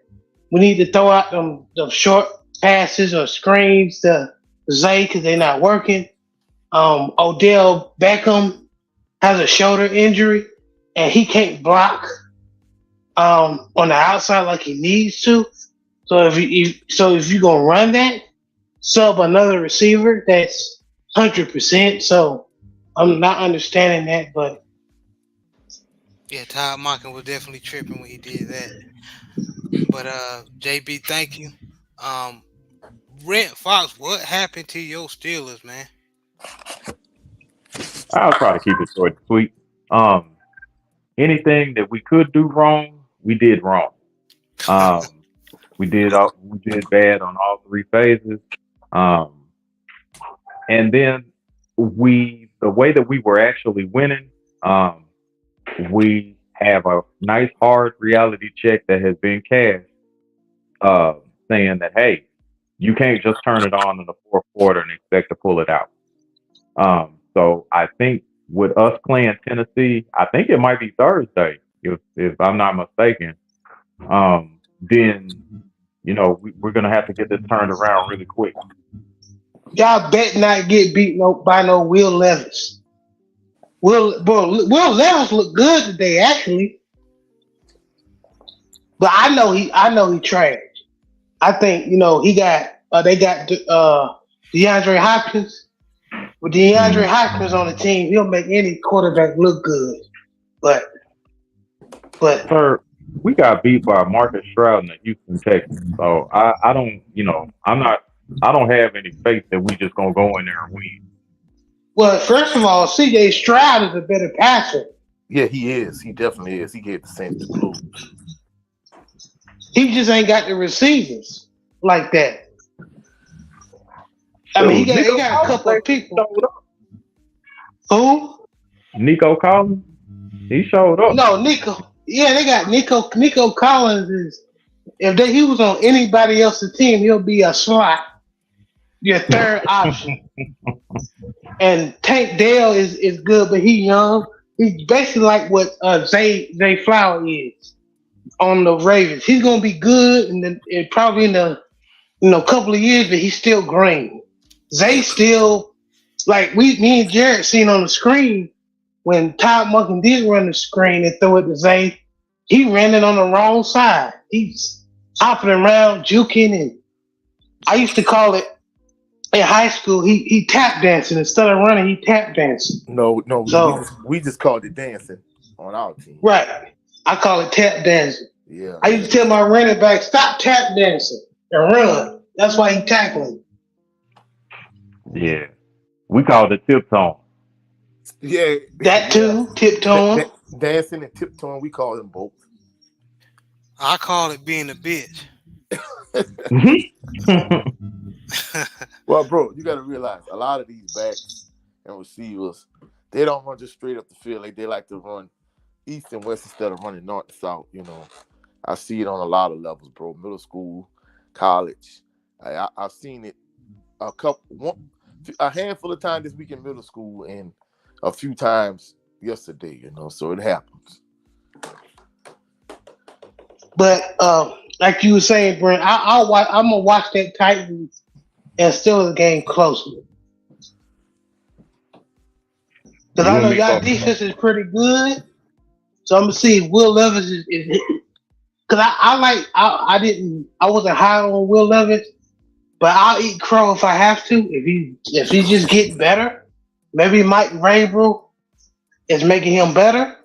We need to throw out them short passes or screens to Zay because they're not working. Odell Beckham has a shoulder injury and he can't block on the outside like he needs to. So if you're gonna run that, sub another receiver that's 100%. So I'm not understanding that, but yeah, Todd Monken was definitely tripping when he did that. But JB, thank you. Rent Fox, what happened to your Steelers, man? I'll try to keep it short and sweet. Anything that we could do wrong, we did wrong. We did bad on all 3 phases. And then the way that we were actually winning, we have a nice hard reality check that has been cast, saying that, hey, you can't just turn it on in the 4th quarter and expect to pull it out. So I think with us playing Tennessee, I think it might be Thursday, if I'm not mistaken. Then we're gonna have to get this turned around really quick. Y'all bet not get beat by no Will Levis. Will Levis look good today, actually. But I know he trash. I think they got DeAndre Hopkins. With DeAndre Hopkins on the team, he'll make any quarterback look good. But Sir, we got beat by Marcus Stroud in the Houston Texans. So I don't, I'm not I don't have any faith that we just gonna go in there and win. Well, first of all, C.J. Stroud is a better passer. Yeah, he is. He definitely is. He gave the Saints the clue. He just ain't got the receivers like that. I mean, he got a couple of people. Who? Nico Collins. He showed up. No, Nico. Yeah, they got Nico. Nico Collins is. If he was on anybody else's team, he'll be a slot. Your third option. And Tank Dell is good, but he young. He's basically like what Zay Flower is on the Ravens. He's gonna be good, and probably in the couple of years, but he's still green. Zay still like me and Jared seen on the screen when Todd Monken did run the screen and throw it to Zay. He ran it on the wrong side. He's hopping around, juking, and I used to call it in high school. He tap dancing instead of running. He tap dancing. No. So we just called it dancing on our team. Right. I call it tap dancing. Yeah. I used to tell my running back, stop tap dancing and run. That's why he tackling. Yeah. We called it tiptoeing. Yeah. That too, tiptoeing. Dancing and tiptoeing, we call them both. I call it being a bitch. Well, bro, you got to realize a lot of these backs and receivers, they don't run just straight up the field. They like to run east and west instead of running north and south. I see it on a lot of levels, bro. Middle school, college. I've seen it a handful of times this week in middle school and a few times yesterday. So it happens. But like you were saying, Brent, I'm gonna watch that Titans and Steelers game closely. Because I know y'all defense is pretty good. So I'm gonna see if Will Levis is because I wasn't high on Will Levis, but I'll eat crow if I have to. If he just get better, maybe Mike Vrabel is making him better.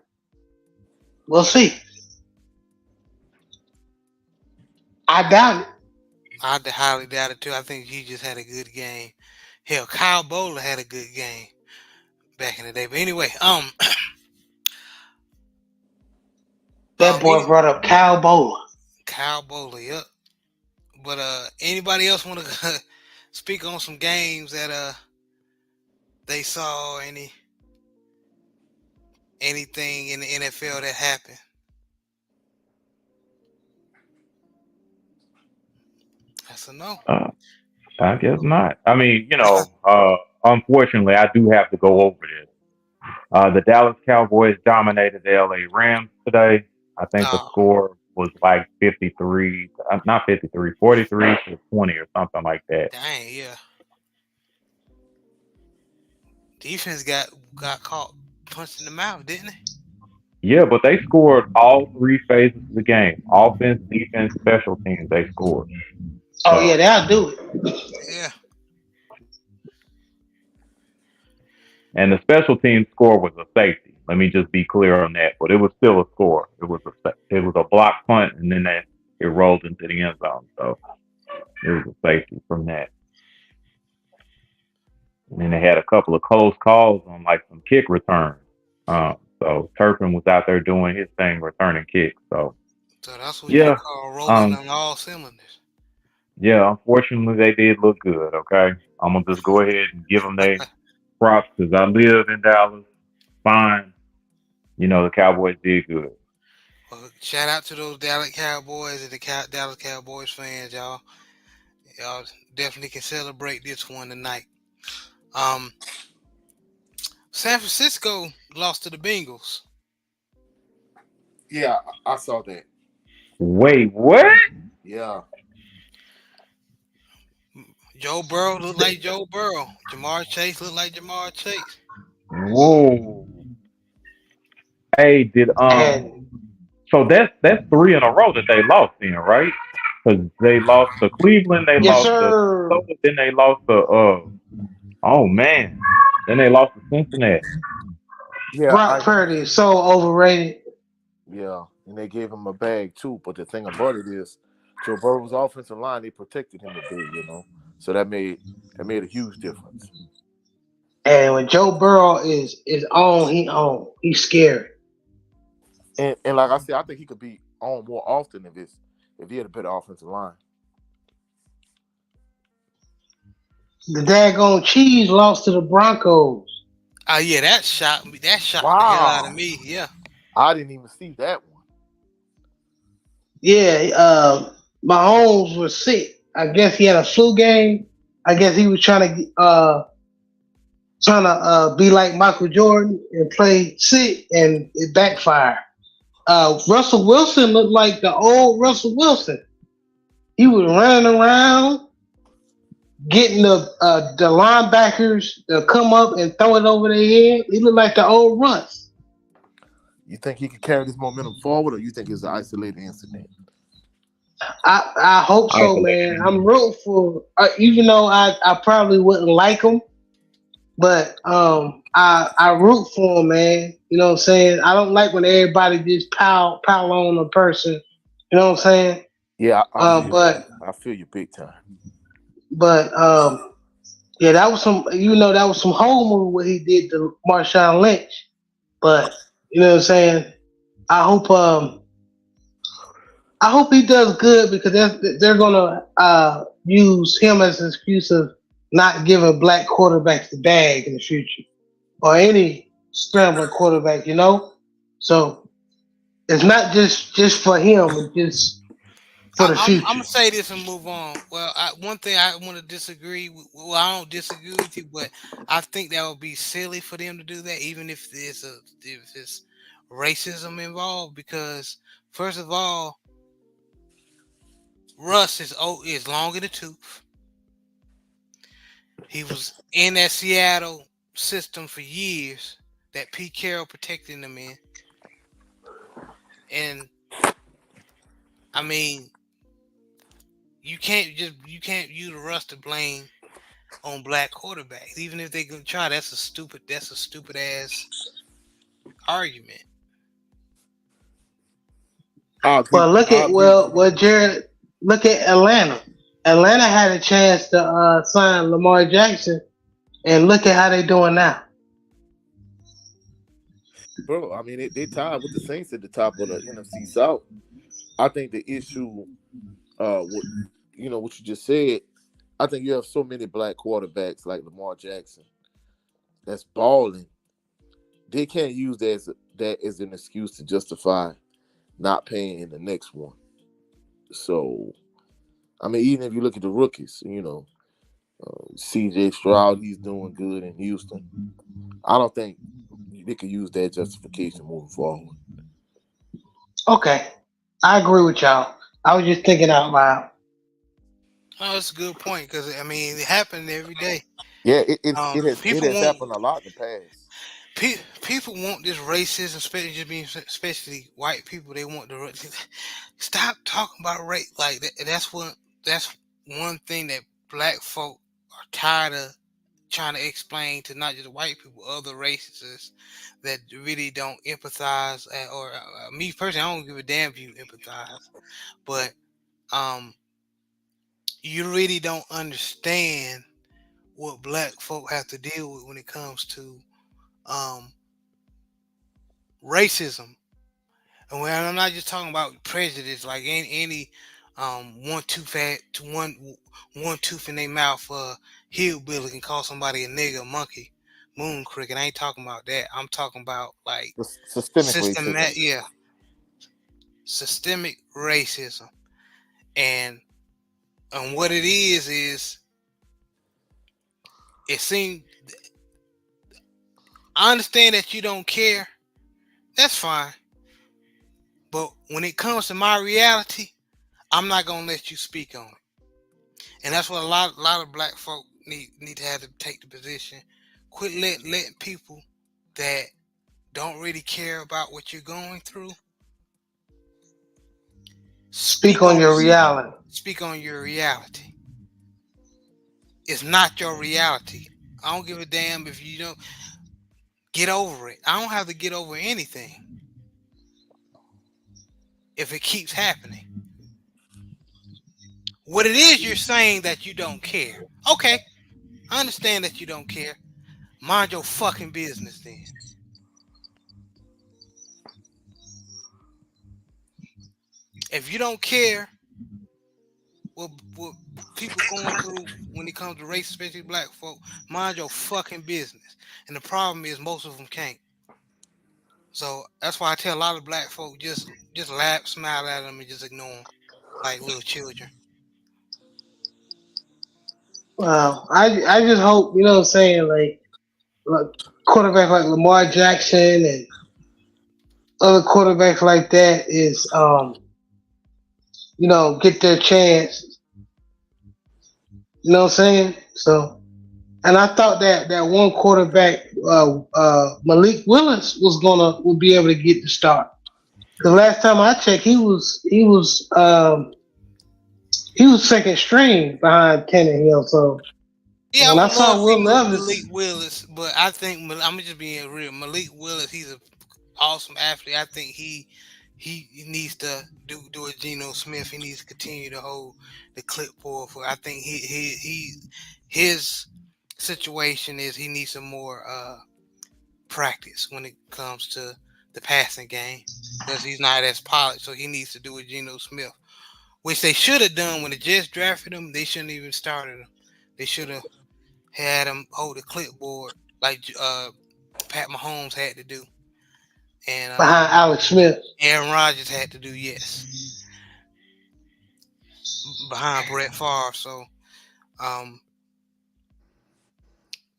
We'll see. I doubt it. I highly doubt it too. I think he just had a good game. Hell, Kyle Bowler had a good game back in the day. But anyway, that boy brought up Kyle Bowler. Kyle Bowler, yep. But anybody else want to speak on some games that they saw, anything in the NFL that happened? That's a no. I guess not. I mean, unfortunately, I do have to go over this. The Dallas Cowboys dominated the LA Rams today. I think the score was like 43 to 20 or something like that. Dang, yeah. Defense got caught punched in the mouth, didn't they? Yeah, but they scored all three phases of the game. Offense, defense, special teams, they scored. Oh, yeah, they'll do it. Yeah. And the special team score was a safety. Let me just be clear on that. But it was still a score. It was a block punt, and then it rolled into the end zone. So it was a safety from that. And then they had a couple of close calls on like some kick returns. So Turpin was out there doing his thing, returning kicks. So that's what you call rolling on all cylinders. Yeah, unfortunately, they did look good. Okay, I'm gonna just go ahead and give them their props because I live in Dallas. Fine, the Cowboys did good. Well, shout out to those Dallas Cowboys and the Dallas Cowboys fans, y'all. Y'all definitely can celebrate this one tonight. San Francisco lost to the Bengals. Yeah, I saw that. Wait, what? Yeah. Joe Burrow looked like Joe Burrow. Jamar Chase looked like Jamar Chase. Whoa. Hey, so that's 3 in a row that they lost in, right? Because they lost to Cleveland, they lost to Minnesota, then they lost to then they lost to Cincinnati. Yeah, Brock Purdy is so overrated. Yeah, and they gave him a bag too. But the thing about it is, Joe Burrow's offensive line, they protected him today, So that made a huge difference. And when Joe Burrow is on, he on. He's scary. And like I said, I think he could be on more often if he had a better offensive line. The daggone Cheese lost to the Broncos. Oh yeah, that shocked me. That shocked the hell out of Wow, me. Yeah. I didn't even see that one. Yeah, Mahomes was sick. I guess he had a flu game. I guess he was trying to be like Michael Jordan and play sick, and it backfired. Russell Wilson looked like the old Russell Wilson. He was running around, getting the linebackers to come up and throw it over their head. He looked like the old Russ. You think he could carry this momentum forward, or you think it's an isolated incident? I hope so, Isolated. man. I'm rooting for, even though I probably wouldn't like him, but I root for him, man. You know what I'm saying? I don't like when everybody just pile on a person. You know what I'm saying? Yeah, I Um, feel you. but I feel you big time. but yeah, that was some whole move what he did to Marshawn Lynch. But you know what I'm saying? I hope um I hope he does good because they're gonna use him as an excuse of not giving black quarterbacks the bag in the future or any scrambling quarterback. So it's not just for him; it's just for the I'm future. gonna say this and move on. Well, one thing I want to disagree with. Well, I don't disagree with you, but I think that would be silly for them to do that, even if it's racism involved. Because first of all, Russ is long in the tooth. He was in that Seattle system for years that Pete Carroll protecting them in, and I mean, you can't use Russ to blame on black quarterbacks, even if they gonna try. That's a stupid ass argument. I agree. But look I at agree with you. Jared. Look at Atlanta. Atlanta had a chance to sign Lamar Jackson, and look at how they doing now. Bro, I mean, they tied with the Saints at the top of the NFC South. I think the issue, what what you just said. I think you have so many black quarterbacks like Lamar Jackson that's balling. They can't use that as an excuse to justify not paying in the next one. So, I mean, even if you look at the rookies, C.J. Stroud, he's doing good in Houston. I don't think they could use that justification moving forward. Okay, I agree with y'all. I was just thinking out loud. Oh, that's a good point because I mean it happened every day. Yeah, it People has want happened a lot in the past. people want this racism, especially white people. They want the stop talking about race like that. That's one thing that black folk are tired of trying to explain to not just white people, other races that really don't empathize, or me personally, I don't give a damn if you empathize, but um, you really don't understand what black folk have to deal with when it comes to um, racism. And when I'm not just talking about prejudice, like any one tooth in their mouth hillbilly can call somebody a nigger, monkey, moon cricket. I ain't talking about that. I'm talking about like Systemic racism. yeah, systemic racism. And what it is it seems I understand that you don't care. That's fine. But when it comes to my reality, I'm not gonna let you speak on it. And that's what a lot of black folk need to have to take the position. Quit letting people that don't really care about what you're going through Speak speak on on your reality. speak on your reality. It's not your reality. I don't give a damn if you don't get over it. I don't have to get over anything if it keeps happening. What it is, you're saying that you don't care. Okay, I understand that you don't care. Mind your fucking business then. If you don't care what people going through when it comes to race, especially black folk, mind your fucking business. And the problem is most of them can't. So that's why I tell a lot of black folk just laugh, smile at them, and just ignore them like little children. Wow. I just hope, you know what I'm saying, like quarterback like Lamar Jackson and other quarterbacks like that is get their chance. You know what I'm saying? So, and I thought that one quarterback, Malik Willis, would be able to get the start. The last time I checked, he was second string behind Tannehill. So Yeah, I when I would love saw to see Will Malik Levis, Willis, but I think I'm just being real. Malik Willis, he's an awesome athlete. I think he needs to do a Geno Smith. He needs to continue to hold the clipboard for. I think his situation is he needs some more practice when it comes to the passing game because he's not as polished. So he needs to do a Geno Smith, which they should have done when the Jets drafted him. They shouldn't even started him. They should have had him hold the clipboard like Pat Mahomes had to do, and behind Alex Smith. Aaron Rodgers had to do. Yes, behind Brett Favre. So, um,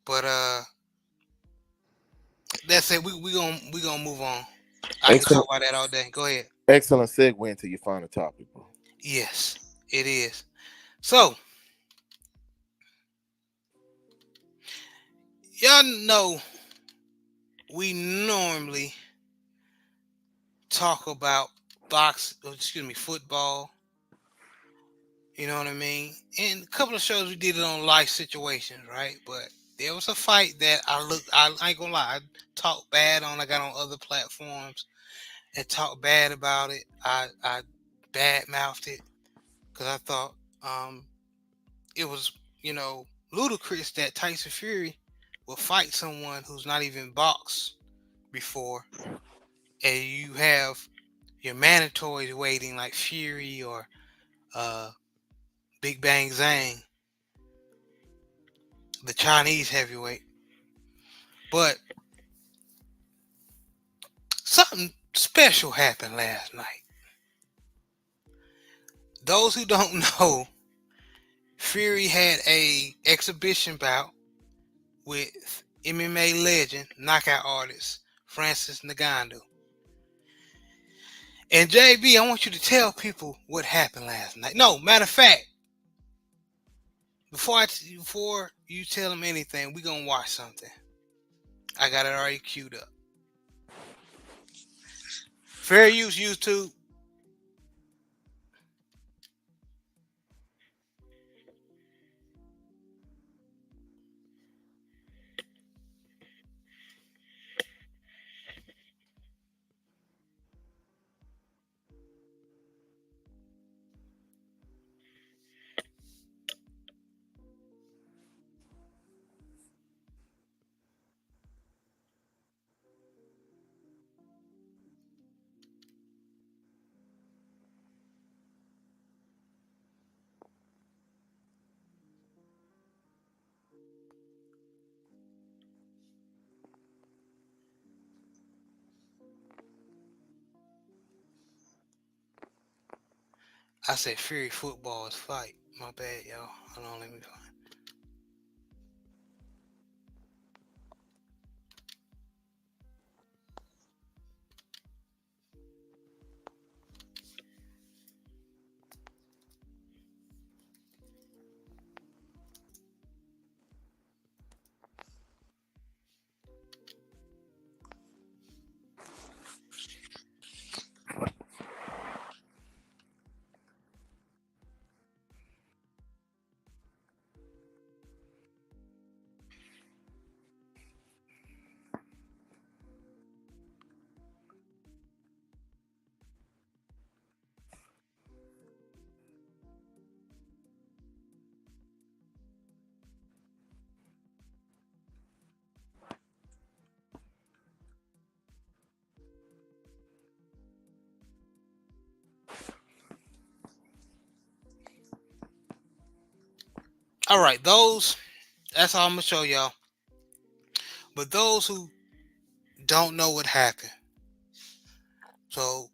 but that's it. We gonna move on. I can talk Excellent, about that all day. Go ahead. excellent segue into your final topic, bro. Yes, it is. So y'all know we normally talk about football. You know what I mean? And a couple of shows we did it on life situations, right? But there was a fight that I ain't gonna lie, I talked bad on. I got on other platforms and talked bad about it. I bad mouthed it because I thought it was ludicrous that Tyson Fury will fight someone who's not even boxed before, and you have your mandatories waiting like Fury or uh, Big Bang Zhang, the Chinese heavyweight. But something special happened last night. Those who don't know, Fury had a exhibition bout with MMA legend, knockout artist Francis Ngannou. And JB, I want you to tell people what happened last night. No, matter of fact, before you tell them anything, we gonna watch something. I got it already queued up. Fair use YouTube. I said Fury football is fight. My bad, y'all. Hold on, let me find. All right, that's all I'm gonna show y'all. But those who don't know what happened, so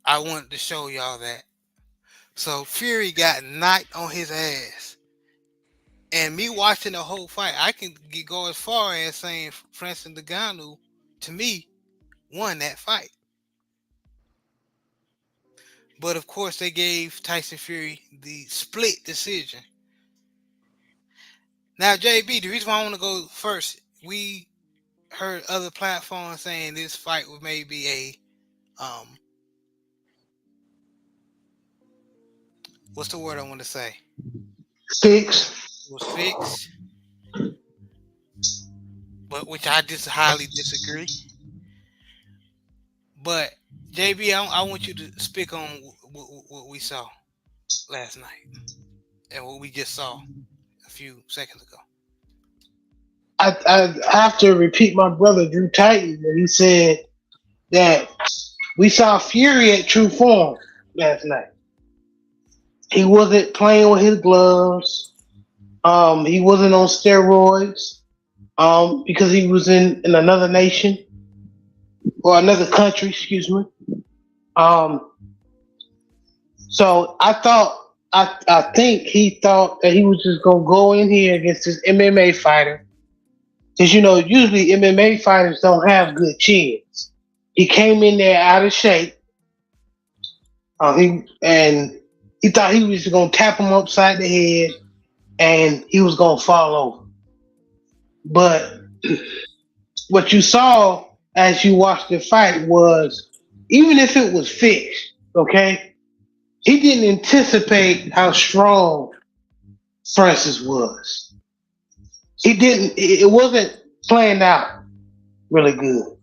I wanted to show y'all that. So Fury got knocked on his ass, and me watching the whole fight, I can go as far as saying Francis Ngannou, to me, won that fight. But of course, they gave Tyson Fury the split decision. Now, JB, the reason why I want to go first, we heard other platforms saying this fight was maybe what's the word I want to say? Six. It was fixed, but which I just highly disagree. But JB, I want you to speak on what we saw last night and what we just saw a few seconds ago. I have to repeat my brother Drew Titan when he said that we saw Fury at true form last night. He wasn't playing with his gloves. He wasn't on steroids. Because he was in another nation or another country, excuse me. So I think he thought that he was just gonna go in here against this MMA fighter, because usually MMA fighters don't have good chins. He came in there out of shape. He thought he was gonna tap him upside the head, and he was gonna fall over. But what you saw as you watched the fight was, even if it was fixed, okay, he didn't anticipate how strong Francis was. He didn't. It wasn't planned out really good.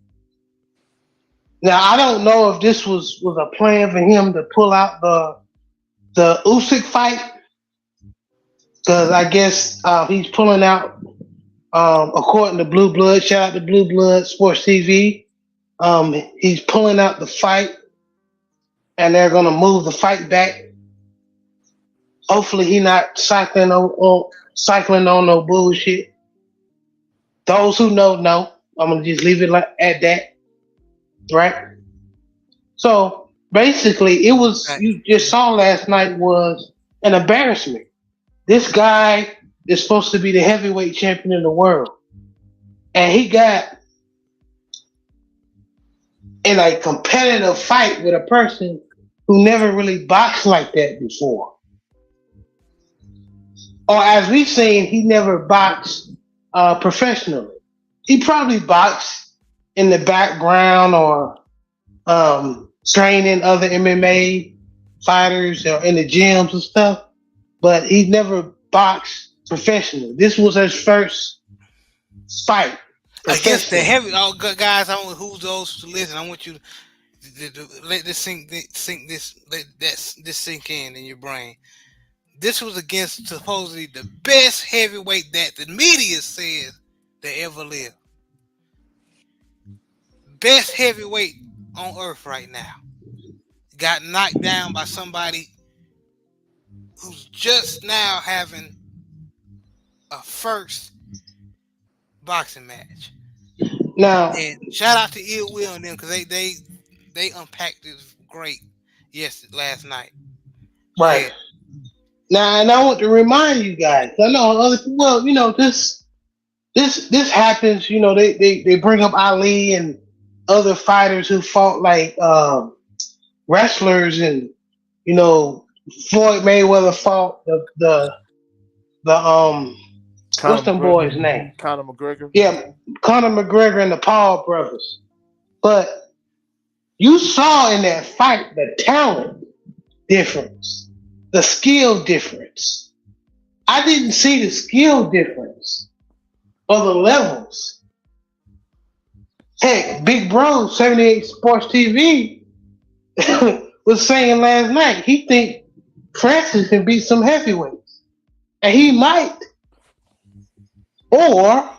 Now I don't know if this was a plan for him to pull out the Usyk fight, because I guess he's pulling out. According to Blue Blood, shout out to Blue Blood Sports TV. He's pulling out the fight, and they're gonna move the fight back. Hopefully, he's not cycling on no bullshit. Those who know. I'm gonna just leave it at that, right? So basically, it was you just saw last night was an embarrassment. This guy is supposed to be the heavyweight champion in the world, and he got in a competitive fight with a person who never really boxed like that before. Or as we've seen, he never boxed professionally. He probably boxed in the background or training other MMA fighters or in the gyms and stuff, but he never boxed professionally. This was his first fight. I guess the heavy guys. I don't know who's those to listen. I want you to let this sink in your brain. This was against supposedly the best heavyweight that the media says they ever lived. Best heavyweight on earth right now. Got knocked down by somebody who's just now having a first boxing match. Now, and shout out to Ill Will and them, because they unpacked this great last night. Right. Now, and I want to remind you guys. I know other people. Well, this happens. They bring up Ali and other fighters who fought like wrestlers, and Floyd Mayweather fought the what's them boys' name? Conor McGregor. Yeah, Conor McGregor and the Paul brothers. But you saw in that fight the talent difference, the skill difference. I didn't see the skill difference or the levels. Heck, Big Bro 78 Sports TV was saying last night he think Francis can beat some heavyweights, and he might. Or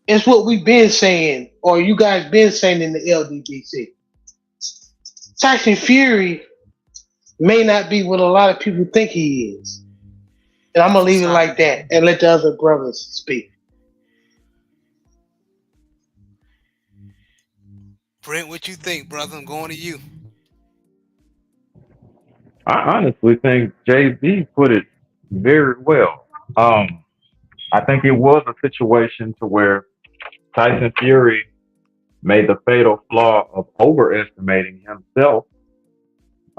it's what we've been saying, or you guys been saying in the LDBC. Tyson Fury may not be what a lot of people think he is. And I'm That's gonna leave what's it up, like man. that and let the other brothers speak. Brent, what you think, brother? I'm going to you. I honestly think JB put it very well. Um, I think it was a situation to where Tyson Fury made the fatal flaw of overestimating himself,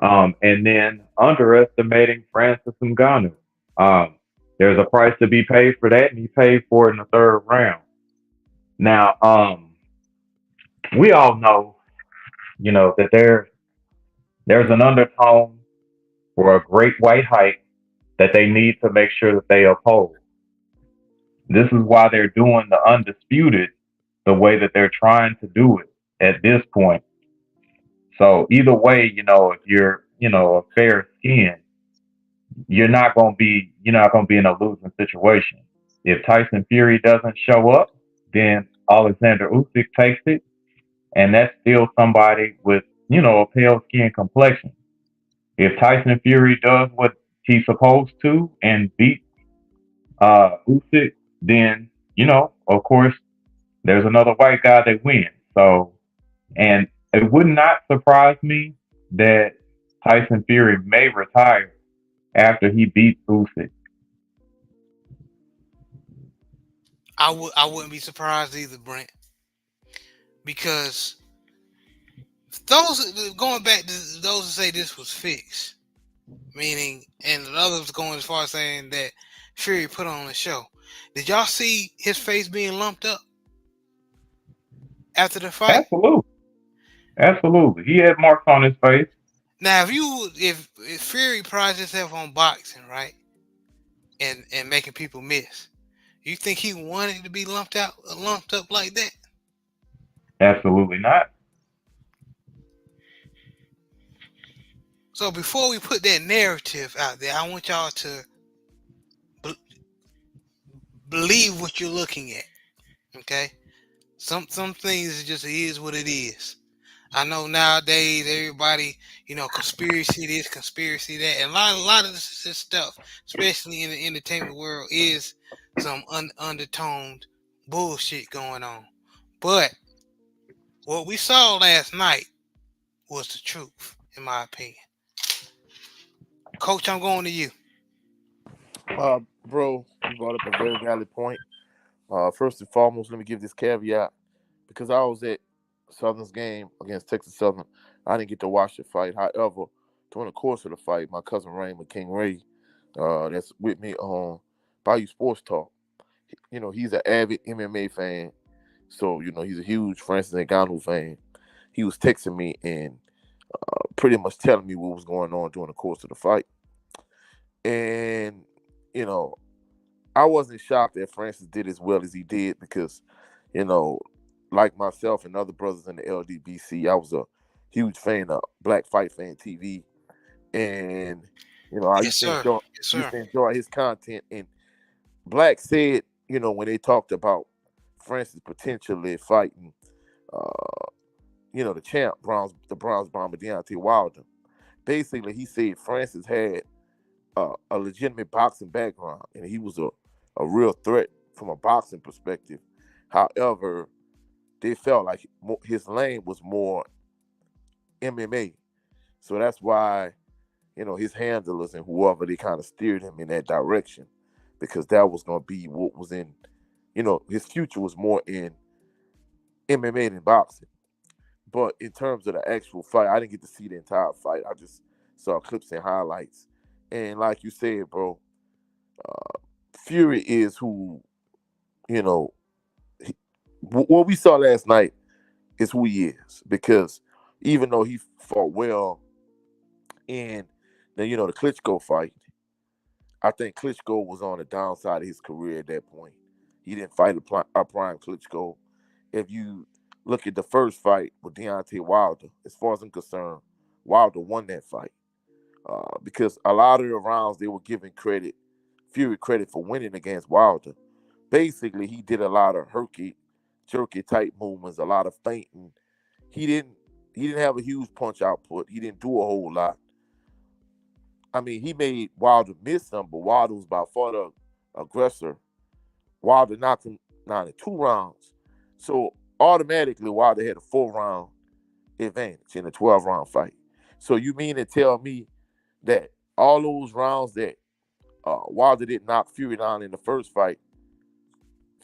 and then underestimating Francis Ngannou. Um, there's a price to be paid for that, and he paid for it in the third round. Now, we all know, that there's an undertone for a great white height that they need to make sure that they uphold. This is why they're doing the undisputed the way that they're trying to do it at this point. So either way, if you're, a fair skin, you're not gonna be in a losing situation. If Tyson Fury doesn't show up, then Alexander Usyk takes it, and that's still somebody with, a pale skin complexion. If Tyson Fury does what he's supposed to and beats Usyk, then of course, there's another white guy that wins. So, and it would not surprise me that Tyson Fury may retire after he beats Usyk. I wouldn't be surprised either, Brent, because those going back to those who say this was fixed, meaning, and the others going as far as saying that Fury put on the show. Did y'all see his face being lumped up after the fight? Absolutely, absolutely. He had marks on his face. Now, if Fury prides himself on boxing, right, and making people miss, you think he wanted to be lumped up like that? Absolutely not. So before we put that narrative out there, I want y'all to be- believe what you're looking at. Okay, some things just is what it is. I know nowadays everybody, conspiracy this, conspiracy that, and a lot of this stuff, especially in the entertainment world, is some undertoned bullshit going on. But what we saw last night was the truth, in my opinion. Coach, I'm going to you. Bro, you brought up a very valid point. First and foremost, let me give this caveat because I was at Southern's game against Texas Southern. I didn't get to watch the fight. However, during the course of the fight, my cousin Raymond King Ray, that's with me on Bayou Sports Talk. He's an avid MMA fan, so he's a huge Francis Ngannou fan. He was texting me and pretty much telling me what was going on during the course of the fight, and you know I wasn't shocked that Francis did as well as he did because, you know, like myself and other brothers in the LDBC, I was a huge fan of Black Fight Fan TV, and I Yes, sir. Yes, used sir. to enjoy his content. And Black said, when they talked about Francis potentially fighting, uh, the champ the Browns bomber Deontay Wilder. Basically, he said Francis had a legitimate boxing background, and he was a real threat from a boxing perspective. However, they felt like his lane was more MMA, so that's why his handlers and whoever they kind of steered him in that direction, because that was going to be what was in, his future was more in MMA than boxing. But in terms of the actual fight, I didn't get to see the entire fight. I just saw clips and highlights. And like you said, bro, Fury is who, you know, he, what we saw last night is who he is. Because even though he fought well in the Klitschko fight, I think Klitschko was on the downside of his career at that point. He didn't fight a prime Klitschko. If you look at the first fight with Deontay Wilder, as far as I'm concerned, Wilder won that fight. Because a lot of the rounds they were giving Fury credit for winning against Wilder. Basically, he did a lot of herky, jerky type movements, a lot of feinting. He didn't have a huge punch output. He didn't do a whole lot. I mean, he made Wilder miss some, but Wilder was by far the aggressor. Wilder knocked him down in 2 rounds. So automatically Wilder had a 4 round advantage in a 12 round fight. So you mean to tell me that all those rounds that Wilder didn't knock Fury down in the first fight,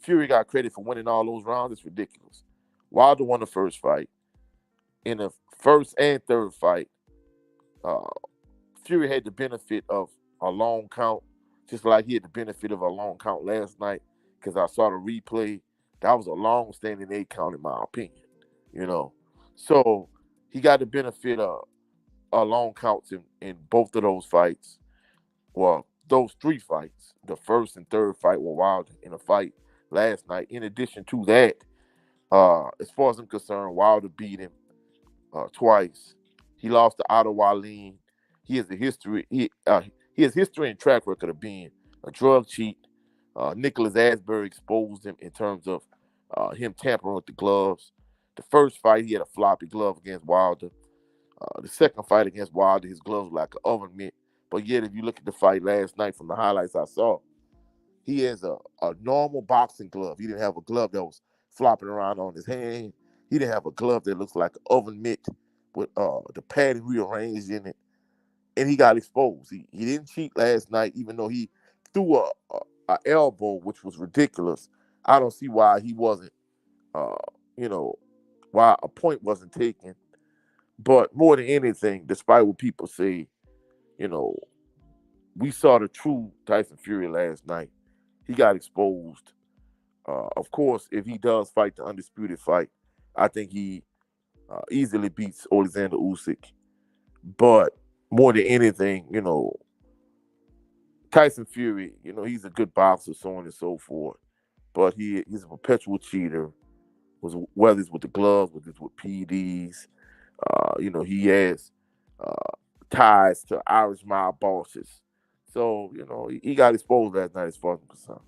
Fury got credit for winning all those rounds? It's ridiculous. Wilder won the first fight. In the first and third fight, uh, Fury had the benefit of a long count, just like he had the benefit of a long count last night. Because I saw the replay, that was a long-standing 8 count, in my opinion. You know, so he got the benefit of a long counts in both of those fights. Well, those 3 fights, the first and third fight were Wilder in a fight last night. In addition to that, as far as I'm concerned, Wilder beat him twice. He lost to Ottawa Lean. He has a history. He has history and track record of being a drug cheat. Nicholas Asbury exposed him in terms of him tampering with the gloves. The first fight, he had a floppy glove against Wilder. The second fight against Wilder, his gloves were like an oven mitt. But yet, if you look at the fight last night from the highlights I saw, he has a normal boxing glove. He didn't have a glove that was flopping around on his hand. He didn't have a glove that looks like an oven mitt with the padding rearranged in it. And he got exposed. He didn't cheat last night, even though he threw a elbow, which was ridiculous. I don't see why he wasn't, uh, you know, why a point wasn't taken. But more than anything, despite what people say, you know, we saw the true Tyson Fury last night. He got exposed. Of course, if he does fight the undisputed fight, I think he easily beats Alexander Usyk. But more than anything, Tyson Fury, he's a good boxer, so on and so forth. But he's a perpetual cheater. Whether it's with the gloves, whether it's with PEDs, he has uh, ties to Irish mob bosses. So, he got exposed last night as far as I'm concerned.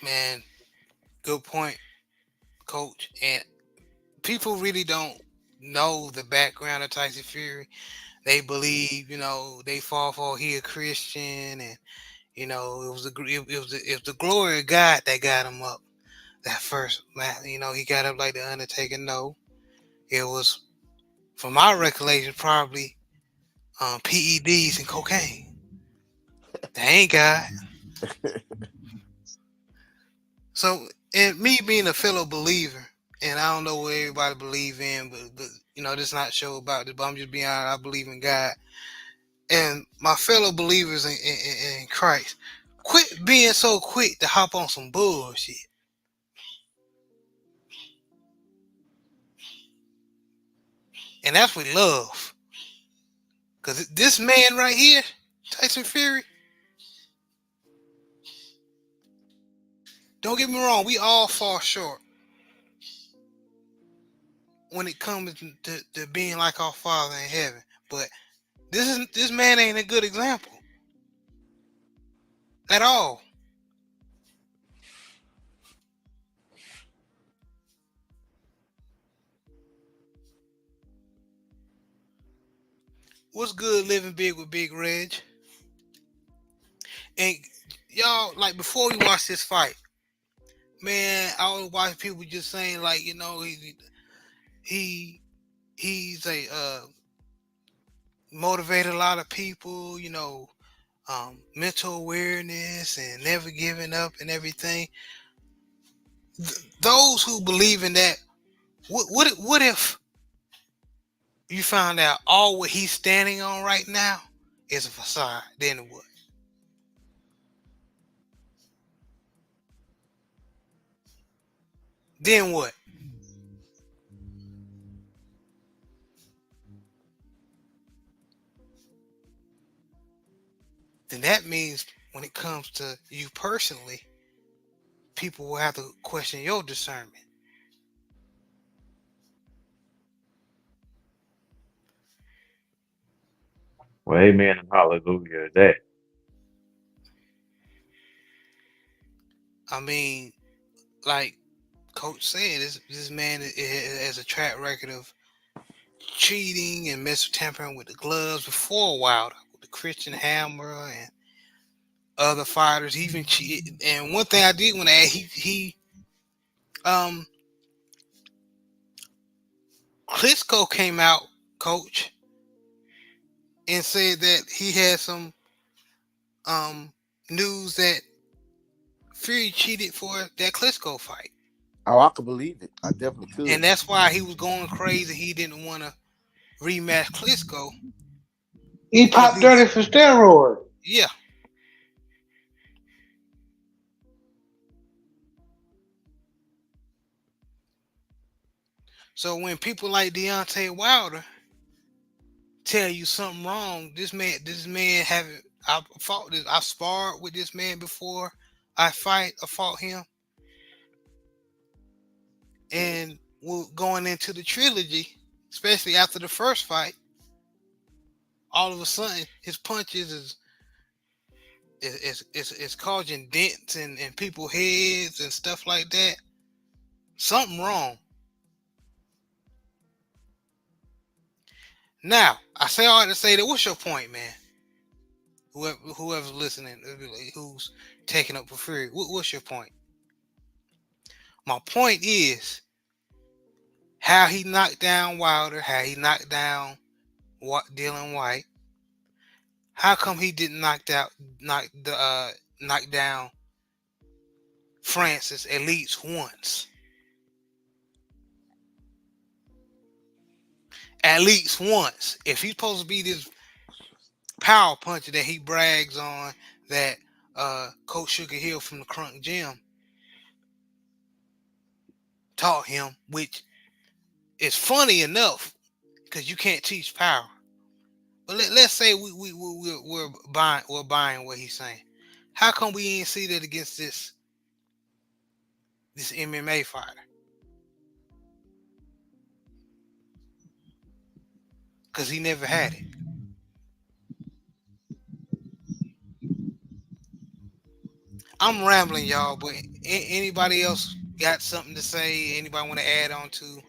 Man, good point, Coach. And people really don't know the background of Tyson Fury. They believe, they fall for he a Christian, and it was the glory of God that got him up that first man. He got up like the Undertaker. No, it was, from my recollection, probably PEDs and cocaine. That ain't God. So, and me being a fellow believer, and I don't know what everybody believe in, but this not show about this. But I'm just being honest. I believe in God, and my fellow believers in Christ. Quit being so quick to hop on some bullshit. And that's with love. Because this man right here, Tyson Fury, don't get me wrong, we all fall short when it comes to being like our Father in heaven. But this man ain't a good example at all. What's good living big with Big Reg? And y'all, like, before we watch this fight, man, I always watch people just saying, like, he's a motivated a lot of people, mental awareness and never giving up and everything. Those who believe in that, what if you found out all what he's standing on right now is a facade? Then what? Then what? Then that means when it comes to you personally, people will have to question your discernment. Well, amen and hallelujah to that. I mean, like Coach said, this man has a track record of cheating and tampering with the gloves before Wilder with the Christian Hammer and other fighters. He even cheated. And one thing I did want to add, he um Klitschko came out, coach, and said that he had some news that Fury cheated for that Klitschko fight. Oh, I could believe it. I definitely could. And that's why he was going crazy. He didn't want to rematch Klitschko. He popped dirty for steroids. Yeah. So when people like Deontay Wilder tell you something wrong, this man haven't. I sparred with this man before I fought him, and we're going into the trilogy, especially after the first fight. All of a sudden, his punches is causing dents in people's heads and stuff like that. Something wrong. Now, I say all to say that. What's your point, man? Whoever's listening, who's taking up for Fury, what's your point? My point is how he knocked down Wilder, how he knocked down Dylan White. How come he didn't knock down Francis at least once? At least once. If he's supposed to be this power puncher that he brags on, that Coach Sugar Hill from the Crunk Gym taught him, which is funny enough because you can't teach power. But let's say we're buying what he's saying. How come we ain't see that against this MMA fighter? Because he never had it. I'm rambling, y'all, but anybody else got something to say? Anybody want to add on to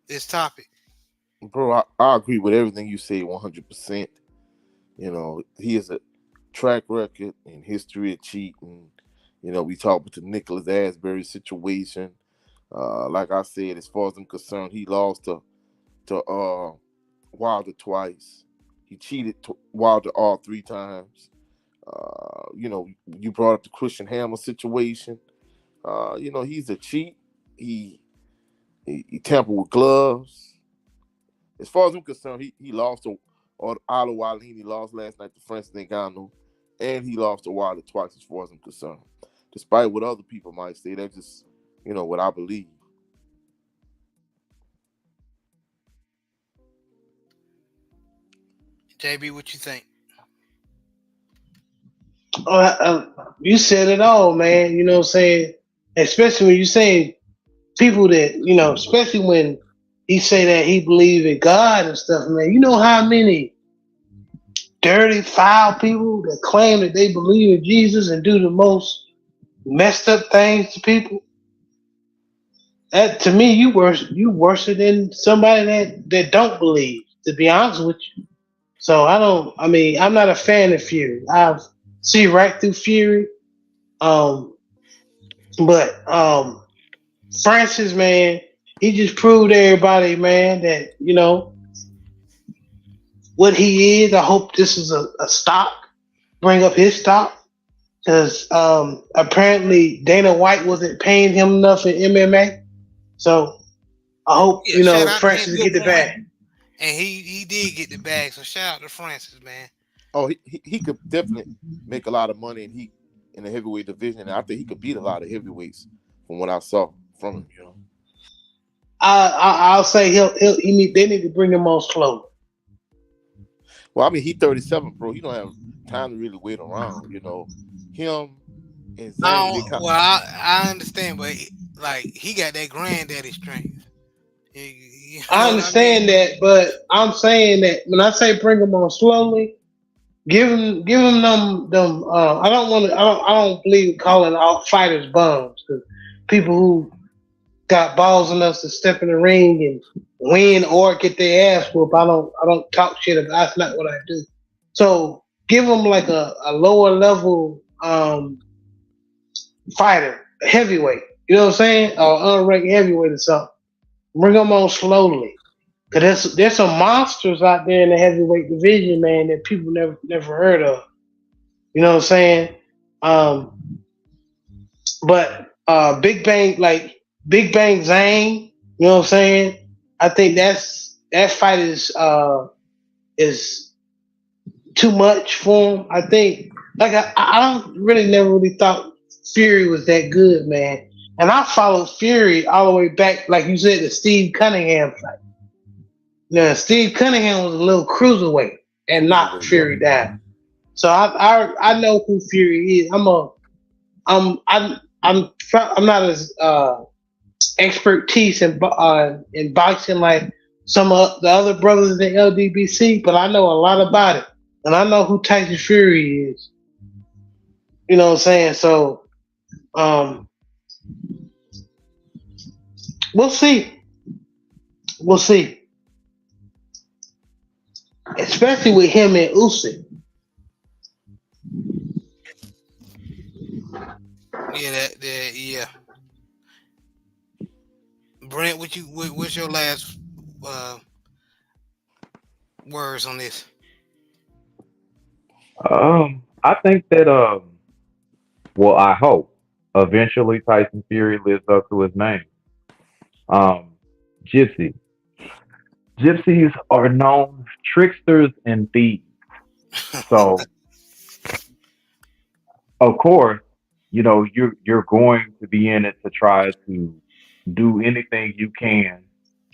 this topic? Bro, I agree with everything you say 100%. You know, he has a track record and history of cheating. You know, we talked with the Nicholas Asbury situation. Like I said, as far as I'm concerned, he lost to Wilder twice. He cheated Wilder all 3 times. You know, you brought up the Christian Hammer situation. You know, he's a cheat. He tampered with gloves. As far as I'm concerned, he lost to Ala Wallin. He lost last night to Francis Ngannou. And he lost to Wilder twice, as far as I'm concerned. Despite what other people might say, that's just, you know, what I believe. JB, what you think? You said it all, man. You know what I'm saying? Especially when you say people that, you know, especially when he say that he believe in God and stuff, man. You know how many dirty, foul people that claim that they believe in Jesus and do the most messed up things to people? That, to me, you worse than somebody that don't believe, to be honest with you. So I'm not a fan of Fury. I see right through Fury. But Francis, man, he just proved to everybody, man, that, you know, what he is. I hope this is a stock, bring up his stock. Because apparently Dana White wasn't paying him enough in MMA. So I hope, you know, Francis get the bag. And he did get the bag. So shout out to Francis, man. Oh, he could definitely make a lot of money, and he in the heavyweight division. And I think he could beat a lot of heavyweights from what I saw from him. You know, I'll say they need to bring him on slow. Well, I mean, he's 37, bro. He don't have time to really wait around. You know, him and Zane. I understand, but like he got that granddaddy strength. You know I understand that, but I'm saying that when I say bring him on slowly, give him them. I don't believe in calling all fighters bums, because people who got balls enough to step in the ring and win or get their ass whooped. I don't talk shit about. That's not what I do. So give them like a lower level fighter, a heavyweight. You know what I'm saying? Or unranked heavyweight or something. Bring them on slowly. Cause there's some monsters out there in the heavyweight division, man, that people never heard of. You know what I'm saying? Um, but Big Bang Zane, you know what I'm saying? I think that fight is too much for him. I think like I don't really never really thought Fury was that good, man. And I followed Fury all the way back, like you said, the Steve Cunningham fight. Now Steve Cunningham was a little cruiserweight and knocked Cruiserweight, yeah. Fury down. So I know who Fury is. I'm not as expertise in boxing like some of the other brothers in LDBC, but I know a lot about it, and I know who Tyson Fury is. You know what I'm saying? So um, we'll see. We'll see, especially with him and Usyk. Yeah, yeah. Brent, what's your last uh, words on this? I think that well, I hope eventually Tyson Fury lives up to his name. Um, Gypsy. Gypsies are known tricksters and thieves. So of course, you're going to be in it to try to do anything you can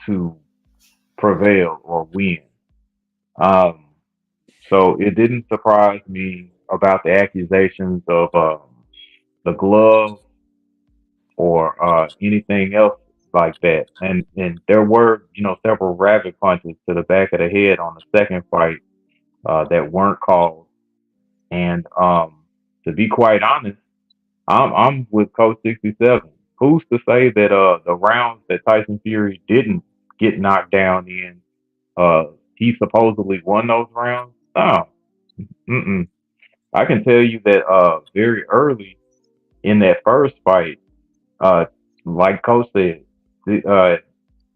to prevail or win. Um, so it didn't surprise me about the accusations of the glove or anything else like that. And there were several rabbit punches to the back of the head on the second fight that weren't called. And to be quite honest, I'm with Coach 67. Who's to say that the rounds that Tyson Fury didn't get knocked down in, he supposedly won those rounds? No. Mm-mm. I can tell you that very early in that first fight, uh, like Coach said,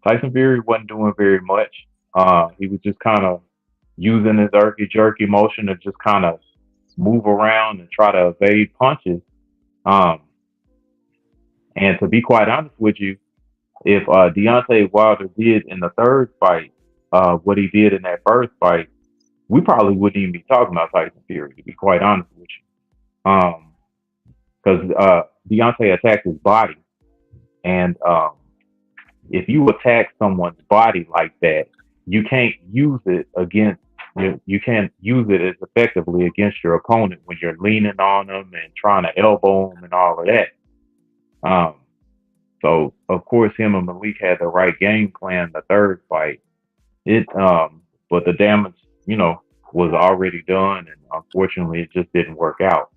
Tyson Fury wasn't doing very much. He was just kind of using his irky jerky motion to just kind of move around and try to evade punches. Um, and to be quite honest with you, if Deontay Wilder did in the third fight what he did in that first fight, we probably wouldn't even be talking about Tyson Fury, to be quite honest with you. Because Deontay attacked his body. And if you attack someone's body like that, you can't use it against you can't use it as effectively against your opponent when you're leaning on them and trying to elbow them and all of that. Um, so of course him and Malik had the right game plan the third fight. It but the damage, was already done and unfortunately it just didn't work out.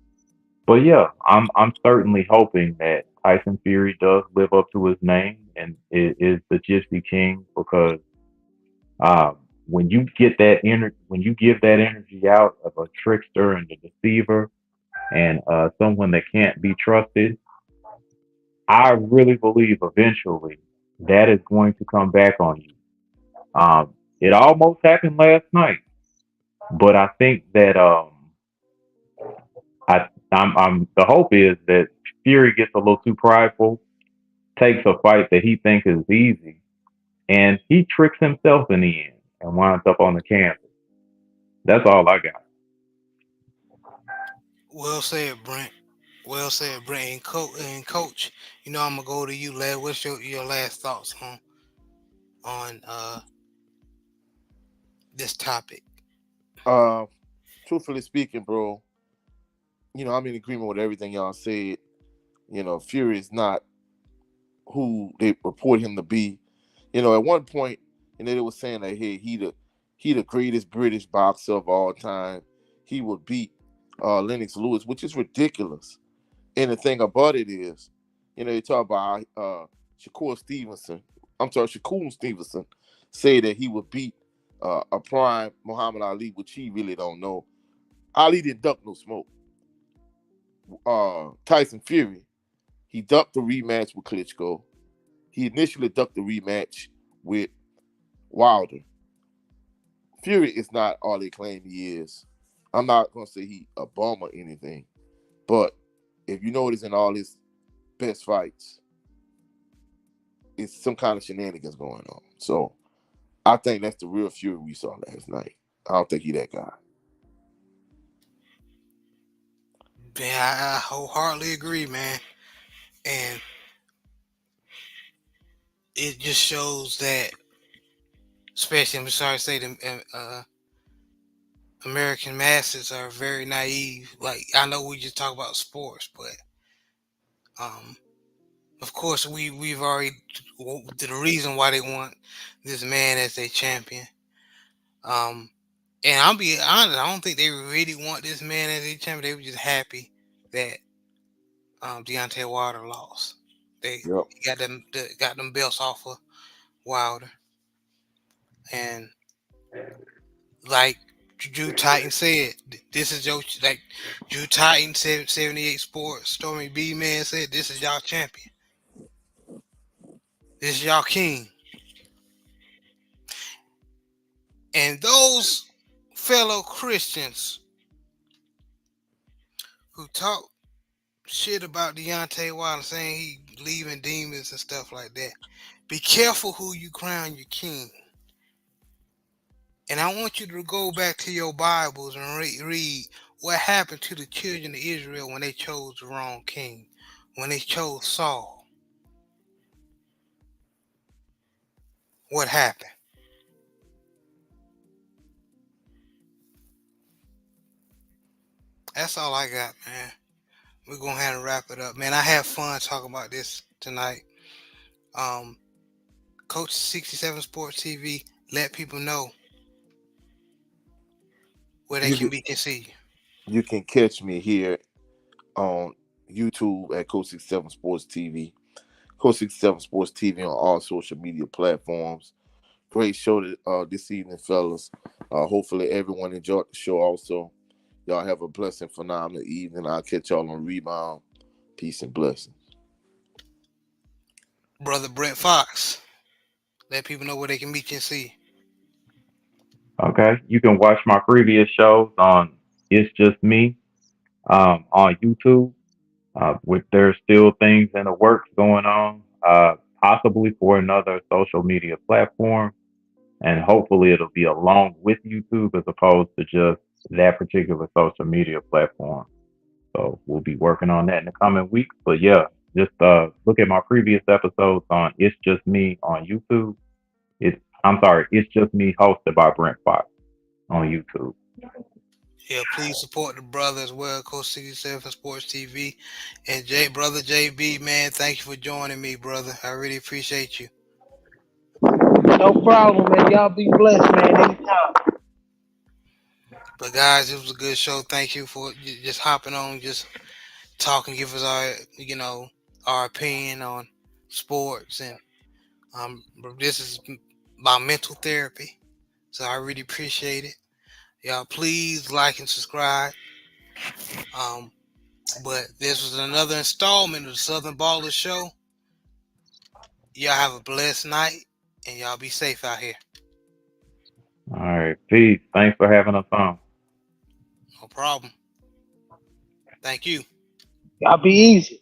But yeah, I'm certainly hoping that Tyson Fury does live up to his name and is the Gypsy King because um, when you give that energy out of a trickster and a deceiver and someone that can't be trusted, I really believe eventually that is going to come back on you. It almost happened last night, but I think that I'm the hope is that Fury gets a little too prideful, takes a fight that he thinks is easy, and he tricks himself in the end and winds up on the canvas. That's all I got. Well said, Brent. Well said, Brent. And coach, I'm gonna go to you, lad. What's your last thoughts on this topic? Uh, Truthfully speaking, bro, I'm in agreement with everything y'all said. Fury is not who they report him to be. At one point, they were saying that hey, he the greatest British boxer of all time. He would beat Lennox Lewis, which is ridiculous. And the thing about it is, you talk about Shakur Stevenson said that he would beat a prime Muhammad Ali, which he really don't know. Ali didn't duck no smoke. Tyson Fury, he ducked the rematch with Klitschko. He initially ducked the rematch with Wilder. Fury is not all they claim he is. I'm not gonna say he a bum or anything, but if you notice in all his best fights, it's some kind of shenanigans going on. So I think that's the real Fury we saw last night. I don't think he that guy. Man, I wholeheartedly agree, man. And it just shows that, especially, I'm sorry to say, the American masses are very naive. Like, I know we just talk about sports, but um, of course we've already the reason why they want this man as their champion. Um, and I'll be honest, I don't think they really want this man as their champion. They were just happy that Deontay Wilder lost. They Yep. got them belts off of Wilder, and like Drew Titan said, this is your like Drew Titan 78 Sports Stormy B man said, this is y'all champion. This is y'all king. And those fellow Christians who talk shit about Deontay Wilder saying he leaving demons and stuff like that, be careful who you crown your king. And I want you to go back to your Bibles and read what happened to the children of Israel when they chose the wrong king, when they chose Saul. What happened? That's all I got, man. We're going to have to wrap it up. Man, I had fun talking about this tonight. Coach 67 Sports TV, let people know where they can see you. You can catch me here on YouTube at Coach 67 Sports TV. Coach 67 Sports TV on all social media platforms. Great show this evening, fellas. Hopefully everyone enjoyed the show also. Y'all have a blessed and phenomenal evening. I'll catch y'all on Rebound. Peace and blessings. Brother Brent Fox, let people know where they can meet you and see you. Okay, you can watch my previous shows on It's Just Me on YouTube. With there's still things in the works going on, possibly for another social media platform, and hopefully it'll be along with YouTube as opposed to just that particular social media platform. So we'll be working on that in the coming weeks. But yeah, just look at my previous episodes on It's Just Me on YouTube. It's Just Me hosted by Brent Fox on YouTube. Yeah, please support the brother as well, Coach 67 Sports TV. And Brother JB, man, thank you for joining me, brother. I really appreciate you. No problem, man. Y'all be blessed, man. Anytime. But guys, it was a good show. Thank you for just hopping on, just talking, give us our opinion on sports, and this is my mental therapy. So I really appreciate it. Y'all please like and subscribe. But this was another installment of the Southern Baller Show. Y'all have a blessed night, and y'all be safe out here. All right, peace. Thanks for having us on. No problem. Thank you. Y'all be easy.